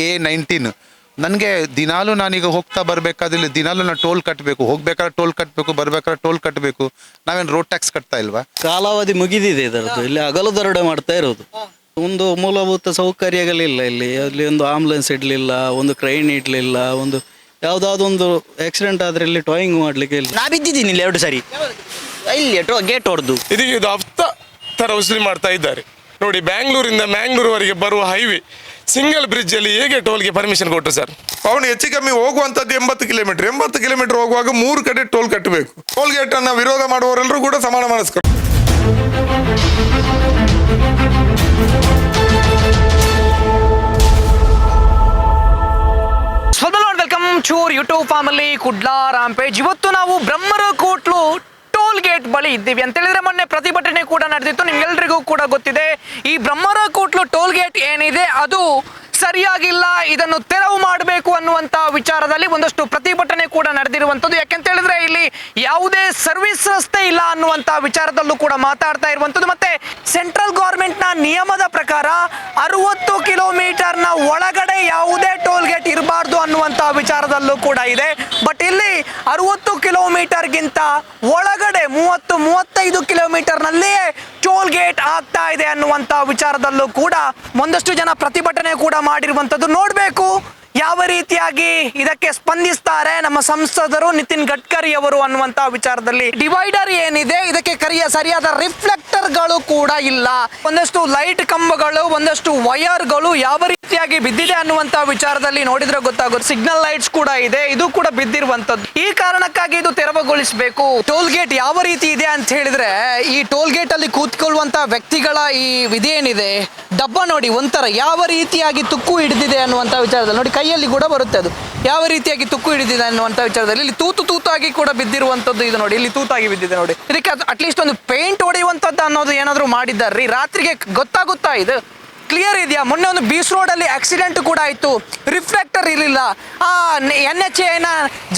A19. ನನಗೆ ದಿನಾಲೂ ನಾನೀಗ ಹೋಗ್ತಾ ಬರಬೇಕಾದ್ರೆ ದಿನಾಲೂ ನಾನು ಟೋಲ್ ಕಟ್ಟಬೇಕು, ಹೋಗ್ಬೇಕಾದ್ರೆ ಟೋಲ್ ಕಟ್ಟಬೇಕು, ಬರ್ಬೇಕಾದ್ರೆ ಟೋಲ್ ಕಟ್ಟಬೇಕು. ನಾವೇನು ರೋಡ್ ಟ್ಯಾಕ್ಸ್ ಕಟ್ತಾ ಇಲ್ವಾ? ಕಾಲಾವಧಿ ಮುಗಿದಿದೆ ಇದರದ್ದು. ಇಲ್ಲಿ ಹಗಲು ದರೋಡೆ ಮಾಡ್ತಾ ಇರೋದು. ಒಂದು ಮೂಲಭೂತ ಸೌಕರ್ಯಗಳಿಲ್ಲ ಅಲ್ಲಿ ಒಂದು ಆಂಬುಲೆನ್ಸ್ ಇಡ್ಲಿಲ್ಲ, ಒಂದು ಕ್ರೈನ್ ಇಡ್ಲಿಲ್ಲ, ಒಂದು ಯಾವ್ದಾದೊಂದು ಆಕ್ಸಿಡೆಂಟ್ ಆದ್ರೆ ಇಲ್ಲಿ ಟಾಯಿಂಗ್ ಮಾಡ್ಲಿಕ್ಕೆ ಇಲ್ಲ. ನಾ ಬಿದ್ದಿದ್ದೀನಿ ಇಲ್ಲಿ 2 ಸಾರಿ ಇಲ್ಲಿ ಗೇಟ್ ಹೊಡೆದು. ಇದು ಹಫ್ತ ತರ ವಸೂಲಿ ಮಾಡ್ತಾ ಇದ್ದಾರೆ ನೋಡಿ. ಬ್ಯಾಂಗ್ಳೂರಿಂದ ಮ್ಯಾಂಗ್ಳೂರ್ವರೆಗೆ ಬರುವ ಹೈವೇ ಸಿಂಗಲ್ ಬ್ರಿಡ್ಜ್ ಅಲ್ಲಿ ಹೇಗೆ ಟೋಲ್ಗೆ ಪರ್ಮಿಷನ್ ಕೊಟ್ಟರು ಸರ್? ಅವನು ಹೆಚ್ಚು ಕಮ್ಮಿ ಹೋಗುವಂಥದ್ದು 80 ಕಿಲೋಮೀಟರ್ ಹೋಗುವಾಗ 3 ಕಡೆ ಟೋಲ್ ಕಟ್ಟಬೇಕು. ಟೋಲ್ ಗೇಟ್ ಅನ್ನ ವಿರೋಧ ಮಾಡುವವರೆಲ್ಲರೂ ಕೂಡ ಸಮಾನ ಮನಸ್ಕರು. Welcome to YouTube family Kudla rampage. ಇವತ್ತು ನಾವು ಬ್ರಹ್ಮರಕೋಟ್ಲು ಟೋಲ್ ಗೇಟ್ ಬಳಿ ಇದ್ದೀವಿ ಅಂತ ಹೇಳಿದ್ರೆ ಮೊನ್ನೆ ಪ್ರತಿಭಟನೆ ಕೂಡ ನಡೆದಿತ್ತು, ನಿಮ್ಗೆಲ್ರಿಗೂ ಕೂಡ ಗೊತ್ತಿದೆ. ಈ ಬ್ರಹ್ಮರಕೋಟ್ಲು ಟೋಲ್ ಗೇಟ್ ಏನಿದೆ ಅದು ಸರಿಯಾಗಿಲ್ಲ, ಇದನ್ನು ತೆರವು ಮಾಡಬೇಕು ಅನ್ನುವಂಥ ವಿಚಾರದಲ್ಲಿ ಒಂದಷ್ಟು ಪ್ರತಿಭಟನೆ ಕೂಡ ನಡೆದಿರುವಂಥದ್ದು. ಯಾಕೆಂತ ಹೇಳಿದ್ರೆ ಇಲ್ಲಿ ಯಾವುದೇ ಸರ್ವಿಸ್ ರಸ್ತೆ ಇಲ್ಲ ಅನ್ನುವಂಥ ವಿಚಾರದಲ್ಲೂ ಕೂಡ ಮಾತಾಡ್ತಾ ಇರುವಂಥದ್ದು. ಮತ್ತೆ ಸೆಂಟ್ರಲ್ ಗೌರ್ಮೆಂಟ್ನ ನಿಯಮದ ಪ್ರಕಾರ 60 ಕಿಲೋಮೀಟರ್ನ ಒಳಗಡೆ ಯಾವುದೇ ಟೋಲ್ ಗೇಟ್ ಇರಬಾರ್ದು ಅನ್ನುವಂಥ ವಿಚಾರದಲ್ಲೂ ಕೂಡ ಇದೆ. ಬಟ್ ಇಲ್ಲಿ 60 ಕಿಲೋಮೀಟರ್ಗಿಂತ ಒಳಗಡೆ 30-35 ಕಿಲೋಮೀಟರ್ನಲ್ಲಿಯೇ ಟೋಲ್ ಗೇಟ್ ಆಗ್ತಾ ಇದೆ ಅನ್ನುವಂಥ ವಿಚಾರದಲ್ಲೂ ಕೂಡ ಒಂದಷ್ಟು ಜನ ಪ್ರತಿಭಟನೆ ಕೂಡ ಮಾಡಿರುವಂಥದ್ದು. ನೋಡಬೇಕು ಯಾವ ರೀತಿಯಾಗಿ ಇದಕ್ಕೆ ಸ್ಪಂದಿಸ್ತಾರೆ ನಮ್ಮ ಸಂಸದರು ನಿತಿನ್ ಗಡ್ಕರಿ ಅವರು ಅನ್ನುವಂಥ ವಿಚಾರದಲ್ಲಿ. ಡಿವೈಡರ್ ಏನಿದೆ ಇದಕ್ಕೆ ಸರಿಯಾದ ರಿಫ್ಲೆಕ್ಟರ್ಗಳು ಕೂಡ ಇಲ್ಲ. ಒಂದಷ್ಟು ಲೈಟ್ ಕಂಬಗಳು, ಒಂದಷ್ಟು ವೈರ್ಗಳು ಯಾವ ರೀತಿಯಾಗಿ ಬಿದ್ದಿದೆ ಅನ್ನುವಂಥ ವಿಚಾರದಲ್ಲಿ ನೋಡಿದ್ರೆ ಗೊತ್ತಾಗುತ್ತೆ. ಸಿಗ್ನಲ್ ಲೈಟ್ಸ್ ಕೂಡ ಇದೆ, ಇದು ಕೂಡ ಬಿದ್ದಿರುವಂಥದ್ದು. ಈ ಕಾರಣಕ್ಕಾಗಿ ಇದು ತೆರವುಗೊಳಿಸಬೇಕು. ಟೋಲ್ ಗೇಟ್ ಯಾವ ರೀತಿ ಇದೆ ಅಂತ ಹೇಳಿದ್ರೆ, ಈ ಟೋಲ್ ಗೇಟ್ ಅಲ್ಲಿ ಕೂತ್ಕೊಳ್ಳುವಂತ ವ್ಯಕ್ತಿಗಳ ಈ ವಿಧೇನಿದೆ ಡಬ್ಬ ನೋಡಿ ಒಂಥರ ಯಾವ ರೀತಿಯಾಗಿ ತುಕ್ಕು ಹಿಡಿದಿದೆ ಅನ್ನುವಂಥ ವಿಚಾರದಲ್ಲಿ ನೋಡಿ, ಕೈಯಲ್ಲಿ ಕೂಡ ಬರುತ್ತೆ ಅದು ಯಾವ ರೀತಿಯಾಗಿ ತುಕ್ಕು ಹಿಡಿದಿದೆ ಅನ್ನುವಂಥ ವಿಚಾರದಲ್ಲಿ. ಇಲ್ಲಿ ತೂತಾಗಿ ಕೂಡ ಬಿದ್ದಿರುವಂಥದ್ದು. ಇದು ನೋಡಿ, ಇಲ್ಲಿ ತೂತಾಗಿ ಬಿದ್ದಿದೆ ನೋಡಿ. ಇದಕ್ಕೆ ಅಟ್ಲೀಸ್ಟ್ ಒಂದು ಪೇಂಟ್ ಹೊಡೆಯುವಂಥದ್ದು ಅನ್ನೋದು ಏನಾದರೂ ಮಾಡಿದ್ದಾರ್ರಿ? ರಾತ್ರಿಗೆ ಗೊತ್ತಾಗುತ್ತಾ ಇದು ಕ್ಲಿಯರ್ ಇದೆಯಾ? ಮೊನ್ನೆ ಒಂದು ಬೀಚ್ ರೋಡಲ್ಲಿ ಆಕ್ಸಿಡೆಂಟ್ ಕೂಡ ಆಯಿತು, ರಿಫ್ಲೆಕ್ಟರ್ ಇರಲಿಲ್ಲ. NHAನ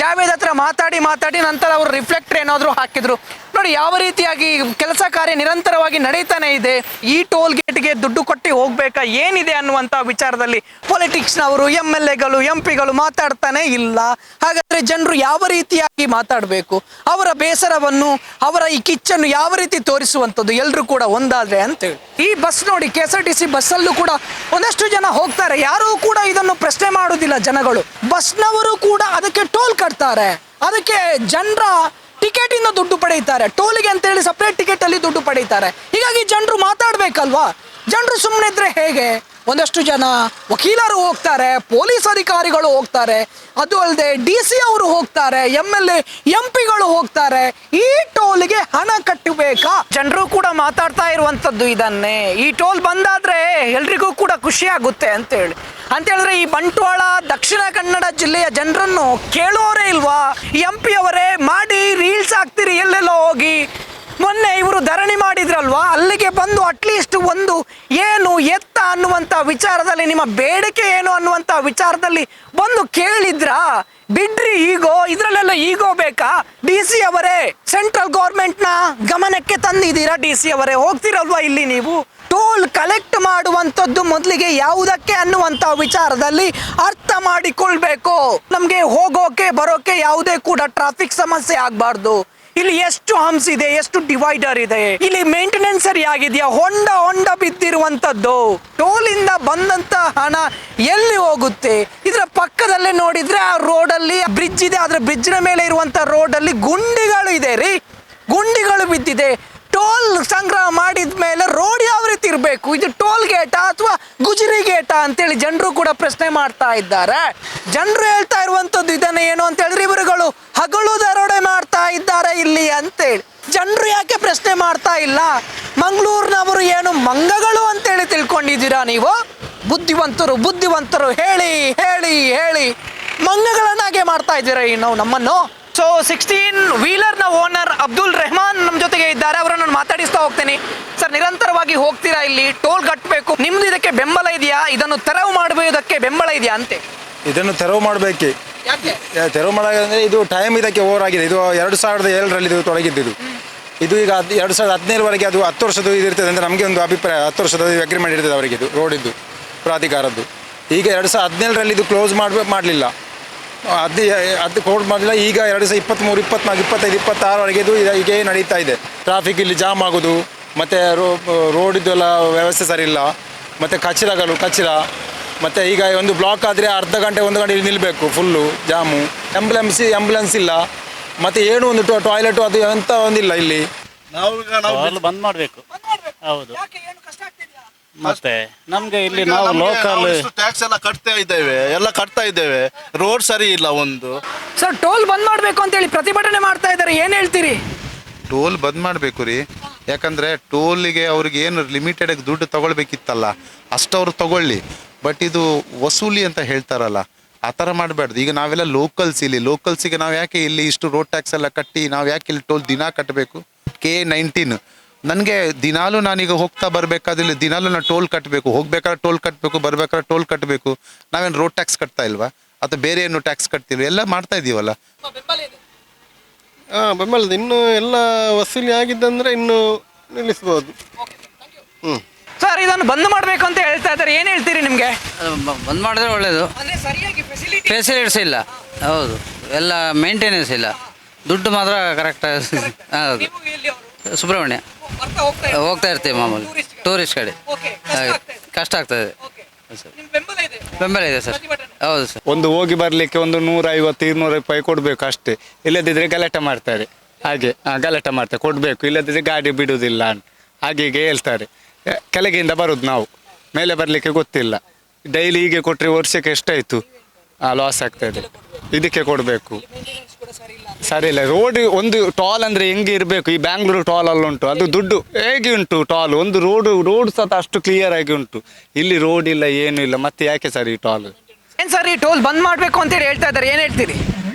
ಜಾವೇದ್ ಹತ್ರ ಮಾತಾಡಿ ನಂತರ ಅವರು ರಿಫ್ಲೆಕ್ಟರ್ ಏನಾದರೂ ಹಾಕಿದ್ರು ನೋಡಿ. ಯಾವ ರೀತಿಯಾಗಿ ಕೆಲಸ ಕಾರ್ಯ ನಿರಂತರವಾಗಿ ನಡೀತಾನೆ ಇದೆ. ಈ ಟೋಲ್ ಗೇಟ್ಗೆ ದುಡ್ಡು ಕೊಟ್ಟು ಹೋಗ್ಬೇಕಾ ಏನಿದೆ ಅನ್ನುವಂಥ ವಿಚಾರದಲ್ಲಿ ಪೊಲಿಟಿಕ್ಸ್ನವರು, MLAಗಳು, MP ಗಳು ಮಾತಾಡ್ತಾನೆ ಇಲ್ಲ. ಹಾಗಾದ್ರೆ ಜನರು ಯಾವ ರೀತಿಯಾಗಿ ಮಾತಾಡಬೇಕು? ಅವರ ಬೇಸರವನ್ನು, ಅವರ ಈ ಕಿಚ್ಚನ್ನು ಯಾವ ರೀತಿ ತೋರಿಸುವಂಥದ್ದು ಎಲ್ಲರೂ ಕೂಡ ಒಂದಾದ್ರೆ ಅಂತೇಳಿ. ಈ ಬಸ್ ನೋಡಿ, KSRTC ಬಸ್ಸಲ್ಲೂ ಕೂಡ ಒಂದಷ್ಟು ಜನ ಹೋಗ್ತಾರೆ, ಯಾರೂ ಕೂಡ ಇದನ್ನು ಪ್ರಶ್ನೆ ಮಾಡೋದಿಲ್ಲ ಜನಗಳು. ಬಸ್ನವರು ಕೂಡ ಅದಕ್ಕೆ ಟೋಲ್ ಕಟ್ತಾರೆ, ಅದಕ್ಕೆ ಜನರ ಟಿಕೆಟ್ ಇಂದ ದುಡ್ಡು ಪಡೆಯುತ್ತಾರೆ. ಟೋಲಿಗೆ ಅಂತ ಹೇಳಿ ಸಪರೇಟ್ ಟಿಕೆಟ್ ಅಲ್ಲಿ ದುಡ್ಡು ಪಡೆಯುತ್ತಾರೆ. ಹೀಗಾಗಿ ಜನರು ಮಾತಾಡ್ಬೇಕಲ್ವಾ? ಜನರು ಸುಮ್ಮನೆ ಇದ್ರೆ ಹೇಗೆ? ಒಂದಷ್ಟು ಜನ ವಕೀಲರು ಹೋಗ್ತಾರೆ, ಪೊಲೀಸ್ ಅಧಿಕಾರಿಗಳು ಹೋಗ್ತಾರೆ, ಅದು ಅಲ್ಲದೆ DC ಅವರು ಹೋಗ್ತಾರೆ, MLA MP ಗಳು ಹೋಗ್ತಾರೆ. ಈ ಟೋಲ್ಗೆ ಹಣ ಕಟ್ಟಬೇಕಾ? ಜನರು ಕೂಡ ಮಾತಾಡ್ತಾ ಇರುವಂತದ್ದು ಇದನ್ನೇ. ಈ ಟೋಲ್ ಬಂದಾದ್ರೆ ಎಲ್ರಿಗೂ ಕೂಡ ಖುಷಿ ಆಗುತ್ತೆ ಅಂತ ಹೇಳಿದ್ರೆ ಈ ಬಂಟ್ವಾಳ ದಕ್ಷಿಣ ಕನ್ನಡ ಜಿಲ್ಲೆಯ ಜನರನ್ನು ಕೇಳೋರೇ ಇಲ್ವಾ? MP ಅವರೇ ಮಾಡಿ ರೀಲ್ಸ್ ಹಾಕ್ತಿರಿ ಎಲ್ಲೆಲ್ಲೋ ಹೋಗಿ. ಮೊನ್ನೆ ಇವರು ಧರಣಿ ಮಾಡಿದ್ರಲ್ವಾ, ಅಲ್ಲಿಗೆ ಬಂದು ಅಟ್ಲೀಸ್ಟ್ ಒಂದು ಏನು ಎತ್ತ ಅನ್ನುವಂಥ ವಿಚಾರದಲ್ಲಿ, ನಿಮ್ಮ ಬೇಡಿಕೆ ಏನು ಅನ್ನುವಂಥ ವಿಚಾರದಲ್ಲಿ ಬಂದು ಕೇಳಿದ್ರಾ? ಬಿಡ್ರಿ ಈಗೋ, ಇದ್ರಲ್ಲೆಲ್ಲ ಈಗೋ ಬೇಕಾ? DC ಅವರೇ, ಸೆಂಟ್ರಲ್ ಗೌರ್ಮೆಂಟ್ನ ಗಮನಕ್ಕೆ ತಂದಿದ್ದೀರಾ? DC ಅವರೇ ಹೋಗ್ತಿರಲ್ವಾ ಇಲ್ಲಿ ನೀವು? ಟೋಲ್ ಕಲೆಕ್ಟ್ ಮಾಡುವಂಥದ್ದು ಮೊದಲಿಗೆ ಯಾವುದಕ್ಕೆ ಅನ್ನುವಂಥ ವಿಚಾರದಲ್ಲಿ ಅರ್ಥ ಮಾಡಿಕೊಳ್ಬೇಕು. ನಮಗೆ ಹೋಗೋಕೆ ಬರೋಕೆ ಯಾವುದೇ ಕೂಡ ಟ್ರಾಫಿಕ್ ಸಮಸ್ಯೆ ಆಗಬಾರ್ದು. ಇಲ್ಲಿ ಎಷ್ಟು ಹಂಪ್ಸ್ ಇದೆ, ಎಷ್ಟು ಡಿವೈಡರ್ ಇದೆ, ಇಲ್ಲಿ ಮೇಂಟೆನೆನ್ಸ್ ಸರಿಯಾಗಿದೆಯಾ? ಹೊಂಡ ಬಿದ್ದಿರುವಂಥದ್ದು. ಟೋಲ್ ಇಂದ ಬಂದಂತ ಹಣ ಎಲ್ಲಿ ಹೋಗುತ್ತೆ? ಇದರ ಪಕ್ಕದಲ್ಲೇ ನೋಡಿದ್ರೆ ಆ ರೋಡಲ್ಲಿ ಬ್ರಿಡ್ಜ್ ಇದೆ, ಅದರ ಬ್ರಿಡ್ಜ್ನ ಮೇಲೆ ಇರುವಂತ ರೋಡಲ್ಲಿ ಗುಂಡಿಗಳು ಇದೆ ರೀ, ಗುಂಡಿಗಳು ಬಿದ್ದಿದೆ. ಟೋಲ್ ಸಂಗ್ರಹ ಮಾಡಿದ ಮೇಲೆ ರೋಡ್ ಯಾವ ರೀತಿ ಇರಬೇಕು? ಇದು ಟೋಲ್ ಗೇಟಾ ಅಥವಾ ಗುಜರಿ ಗೇಟಾ ಅಂತೇಳಿ ಜನರು ಕೂಡ ಪ್ರಶ್ನೆ ಮಾಡ್ತಾ ಇದ್ದಾರೆ. ಜನರು ಹೇಳ್ತಾ ಇರುವಂತದ್ದು ಇದನ್ನ ಏನು ಅಂತ ಹೇಳಿದ್ರೆ, ಇವರುಗಳು ಹಗಲು ದರೋಡೆ ಮಾಡ್ತಾ ಇದ್ದಾರೆ ಇಲ್ಲಿ ಅಂತೇಳಿ. ಜನರು ಯಾಕೆ ಪ್ರಶ್ನೆ ಮಾಡ್ತಾ ಇಲ್ಲ? ಮಂಗಳೂರಿನವರು ಏನು ಮಂಗಗಳು ಅಂತೇಳಿ ತಿಳ್ಕೊಂಡಿದ್ದೀರಾ ನೀವು? ಬುದ್ಧಿವಂತರು ಹೇಳಿ ಮಂಗಗಳನ್ನಾಗೆ ಮಾಡ್ತಾ ಇದ್ದೀರಾ ನಾವು ನಮ್ಮನ್ನು. ಸೊ 16 ವೀಲರ್ನ ಓನರ್ ಅಬ್ದುಲ್ ರೆಹಮಾನ್ ನಮ್ಮ ಜೊತೆಗೆ ಇದ್ದಾರೆ, ಅವರನ್ನು ಮಾತಾಡಿಸ್ತಾ ಹೋಗ್ತೇನೆ. ಸರ್, ನಿರಂತರವಾಗಿ ಹೋಗ್ತೀರಾ ಇಲ್ಲಿ, ಟೋಲ್ ಕಟ್ಟಬೇಕು, ನಿಮ್ದು ಇದಕ್ಕೆ ಬೆಂಬಲ ಇದೆಯಾ? ಇದನ್ನು ತೆರವು ಮಾಡುವುದಕ್ಕೆ ಬೆಂಬಲ ಇದೆಯಾ ಅಂತೆ? ಇದನ್ನು ತೆರವು ಮಾಡಬೇಕೆ. ತೆರವು ಮಾಡೋದಂದರೆ ಇದು ಟೈಮ್ ಇದಕ್ಕೆ ಓವರ್ ಆಗಿದೆ. ಇದು 2007ರಲ್ಲಿ ಇದು ತೊಡಗಿದ್ದು. ಇದು ಈಗ 2017ವರೆಗೆ ಅದು 10 ವರ್ಷದ ಇದಿರ್ತದೆ ಅಂತ ನಮಗೆ ಒಂದು ಅಭಿಪ್ರಾಯ. 10 ವರ್ಷದ ಅಗ್ರಿಮೆಂಟ್ ಇರ್ತದೆ ಅವರಿಗೆ, ಇದು ರೋಡಿದ್ದು ಪ್ರಾಧಿಕಾರದ್ದು. ಈಗ 2017ರಲ್ಲಿ ಇದು ಕ್ಲೋಸ್ ಮಾಡಲಿಲ್ಲ, ಅದು ಕ್ಲೋಸ್ ಮಾಡಲಿಲ್ಲ. ಈಗ 2023, 24, 25, 26ವರೆಗೆ ಇದು ಹೀಗೆ ನಡೀತಾ ಇದೆ. ಟ್ರಾಫಿಕ್ ಇಲ್ಲಿ ಜಾಮ್ ಆಗೋದು, ಮತ್ತು ರೋಡಿದ್ದೆಲ್ಲ ವ್ಯವಸ್ಥೆ ಸರಿ ಇಲ್ಲ, ಮತ್ತು ಕಚರ ಮತ್ತು ಈಗ ಒಂದು ಬ್ಲಾಕ್ ಆದರೆ ಅರ್ಧ ಗಂಟೆ 1 ಗಂಟೆ ಇಲ್ಲಿ ನಿಲ್ಲಬೇಕು, ಫುಲ್ಲು ಜಾಮು. ಆ್ಯಂಬುಲೆನ್ಸ್ ಇಲ್ಲ, ಮತ್ತು ಏನು ಒಂದು ಟಾಯ್ಲೆಟು ಅದು ಎಂಥ ಒಂದಿಲ್ಲ ಇಲ್ಲಿ. ನಾವು ಬಂದ್ ಮಾಡಬೇಕು. ಹೌದು, ಮತ್ತೆ ನಮ್ಗೆ ಇಲ್ಲಿ ನಾವು ಲೋಕಲ್ ಟ್ಯಾಕ್ಸ್ ಎಲ್ಲ ಕಟ್ತಾ ಇದ್ದೇವೆ, ರೋಡ್ ಸರಿ ಇಲ್ಲ ಒಂದು. ಸರ್, ಟೋಲ್ ಬಂದ್ ಮಾಡ್ಬೇಕು ಅಂತ ಹೇಳಿ ಪ್ರತಿಭಟನೆ ಮಾಡ್ತಾ ಇದ್ದಾರೆ, ಏನ್ ಹೇಳ್ತೀರಿ? ಟೋಲ್ ಬಂದ್ ಮಾಡಬೇಕು ರೀ. ಯಾಕಂದರೆ ಟೋಲಿಗೆ ಅವ್ರಿಗೆ ಏನು ಲಿಮಿಟೆಡ್ ದುಡ್ಡು ತಗೊಳ್ಬೇಕಿತ್ತಲ್ಲ ಅಷ್ಟು ಅವ್ರು ತಗೊಳ್ಳಿ. ಬಟ್ ಇದು ವಸೂಲಿ ಅಂತ ಹೇಳ್ತಾರಲ್ಲ, ಆ ಥರ ಮಾಡಬಾರ್ದು. ಈಗ ನಾವೆಲ್ಲ ಲೋಕಲ್ಸಿಗೆ ನಾವು ಯಾಕೆ ಇಲ್ಲಿ ಇಷ್ಟು ರೋಡ್ ಟ್ಯಾಕ್ಸ್ ಎಲ್ಲ ಕಟ್ಟಿ ನಾವು ಯಾಕೆ ಇಲ್ಲಿ ಟೋಲ್ ದಿನ ಕಟ್ಟಬೇಕು? K19 ನನಗೆ ದಿನಾಲೂ ನಾನೀಗ ಹೋಗ್ತಾ ಬರಬೇಕಾದ್ರೆ ದಿನಾಲೂ ನಾನು ಟೋಲ್ ಕಟ್ಟಬೇಕು, ಹೋಗ್ಬೇಕಾದ್ರೆ ಟೋಲ್ ಕಟ್ಟಬೇಕು, ಬರ್ಬೇಕಾದ್ರೆ ಟೋಲ್ ಕಟ್ಟಬೇಕು. ನಾವೇನು ರೋಡ್ ಟ್ಯಾಕ್ಸ್ ಕಟ್ತಾ ಇಲ್ವಾ? ಅಥವಾ ಬೇರೆ ಏನು ಟ್ಯಾಕ್ಸ್ ಕಟ್ತೀವಿ? ಎಲ್ಲ ಮಾಡ್ತಾ ಇದ್ದೀವಲ್ಲ. ಬೆಂಬಲದ ಇನ್ನು ಎಲ್ಲ ವಸೂಲಿ ಆಗಿದ್ದಂದ್ರೆ ಇನ್ನು ನಿಲ್ಲಿಸ್ಬೋದು. ಸರ್, ಇದನ್ನು ಬಂದ್ ಮಾಡ್ಬೇಕು ಅಂತ ಹೇಳ್ತಾ ಇದ್ದಾರೆ, ಏನ್ ಹೇಳ್ತೀರಿ? ನಿಮ್ಗೆ ಬಂದ್ ಮಾಡಿದ್ರೆ ಒಳ್ಳೇದು. ಫೆಸಿಲಿಟೀಸ್ ಇಲ್ಲ, ಹೌದು, ಎಲ್ಲ ಮೇಂಟೆನೆನ್ಸ್ ಇಲ್ಲ, ದುಡ್ಡು ಮಾತ್ರ ಕರೆಕ್ಟ್. ಹೌದು, ಸುಬ್ರಹ್ಮಣ್ಯ ಹೋಗ್ತಾ ಇರ್ತೀವಿ ಮಾಮೂಲಿ, ಟೂರಿಸ್ಟ್ ಕಡೆ. ಕಷ್ಟ ಆಗ್ತದೆ. ಬೆಂಬಲ ಇದೆ ಸರ್. ಹೌದು ಸರ್. ಒಂದು ಹೋಗಿ ಬರಲಿಕ್ಕೆ ಒಂದು 150-200 ರೂಪಾಯಿ ಕೊಡಬೇಕು ಅಷ್ಟೇ, ಇಲ್ಲದಿದ್ದರೆ ಗಲಾಟೆ ಮಾಡ್ತಾರೆ. ಹಾಗೆ ಗಲಾಟೆ ಮಾಡ್ತಾರೆ, ಕೊಡಬೇಕು, ಇಲ್ಲದಿದ್ದರೆ ಗಾಡಿ ಬಿಡುವುದಿಲ್ಲ ಅಂತ ಹಾಗೆ ಹೇಳ್ತಾರೆ. ಕೆಳಗಿಂದ ಬರೋದು ನಾವು, ಮೇಲೆ ಬರಲಿಕ್ಕೆ ಗೊತ್ತಿಲ್ಲ. ಡೈಲಿ ಹೀಗೆ ಕೊಟ್ಟರೆ ವರ್ಷಕ್ಕೆ ಎಷ್ಟಾಯಿತು? ಲಾಸ್ ಆಗ್ತಾಯಿದೆ. ಇದಕ್ಕೆ ಕೊಡಬೇಕು. ಸರಿ ಇಲ್ಲ. ರೋಡ್ ಒಂದು ಟಾಲ್ ಅಂದರೆ ಹೆಂಗೆ ಇರಬೇಕು? ಈ ಬ್ಯಾಂಗ್ಳೂರು ಟಾಲಲ್ಲಿ ಉಂಟು, ಅದು ದುಡ್ಡು ಹೇಗೆ ಉಂಟು ಟಾಲ್? ಒಂದು ರೋಡ್ ಸಹ ಅಷ್ಟು ಕ್ಲಿಯರ್ ಆಗಿ ಉಂಟು. ಇಲ್ಲಿ ರೋಡ್ ಇಲ್ಲ, ಏನೂ ಇಲ್ಲ, ಮತ್ತೆ ಯಾಕೆ ಸರ್ ಈ ಟಾಲ್? ಏನ್ ಸರ್, ಈ ಟೋಲ್ ಬಂದ್ ಮಾಡ್ಬೇಕು ಅಂತ ಹೇಳಿ ಹೇಳ್ತಾ ಇದ್ದಾರೆ, ಏನ್ ಹೇಳ್ತೀರಿ?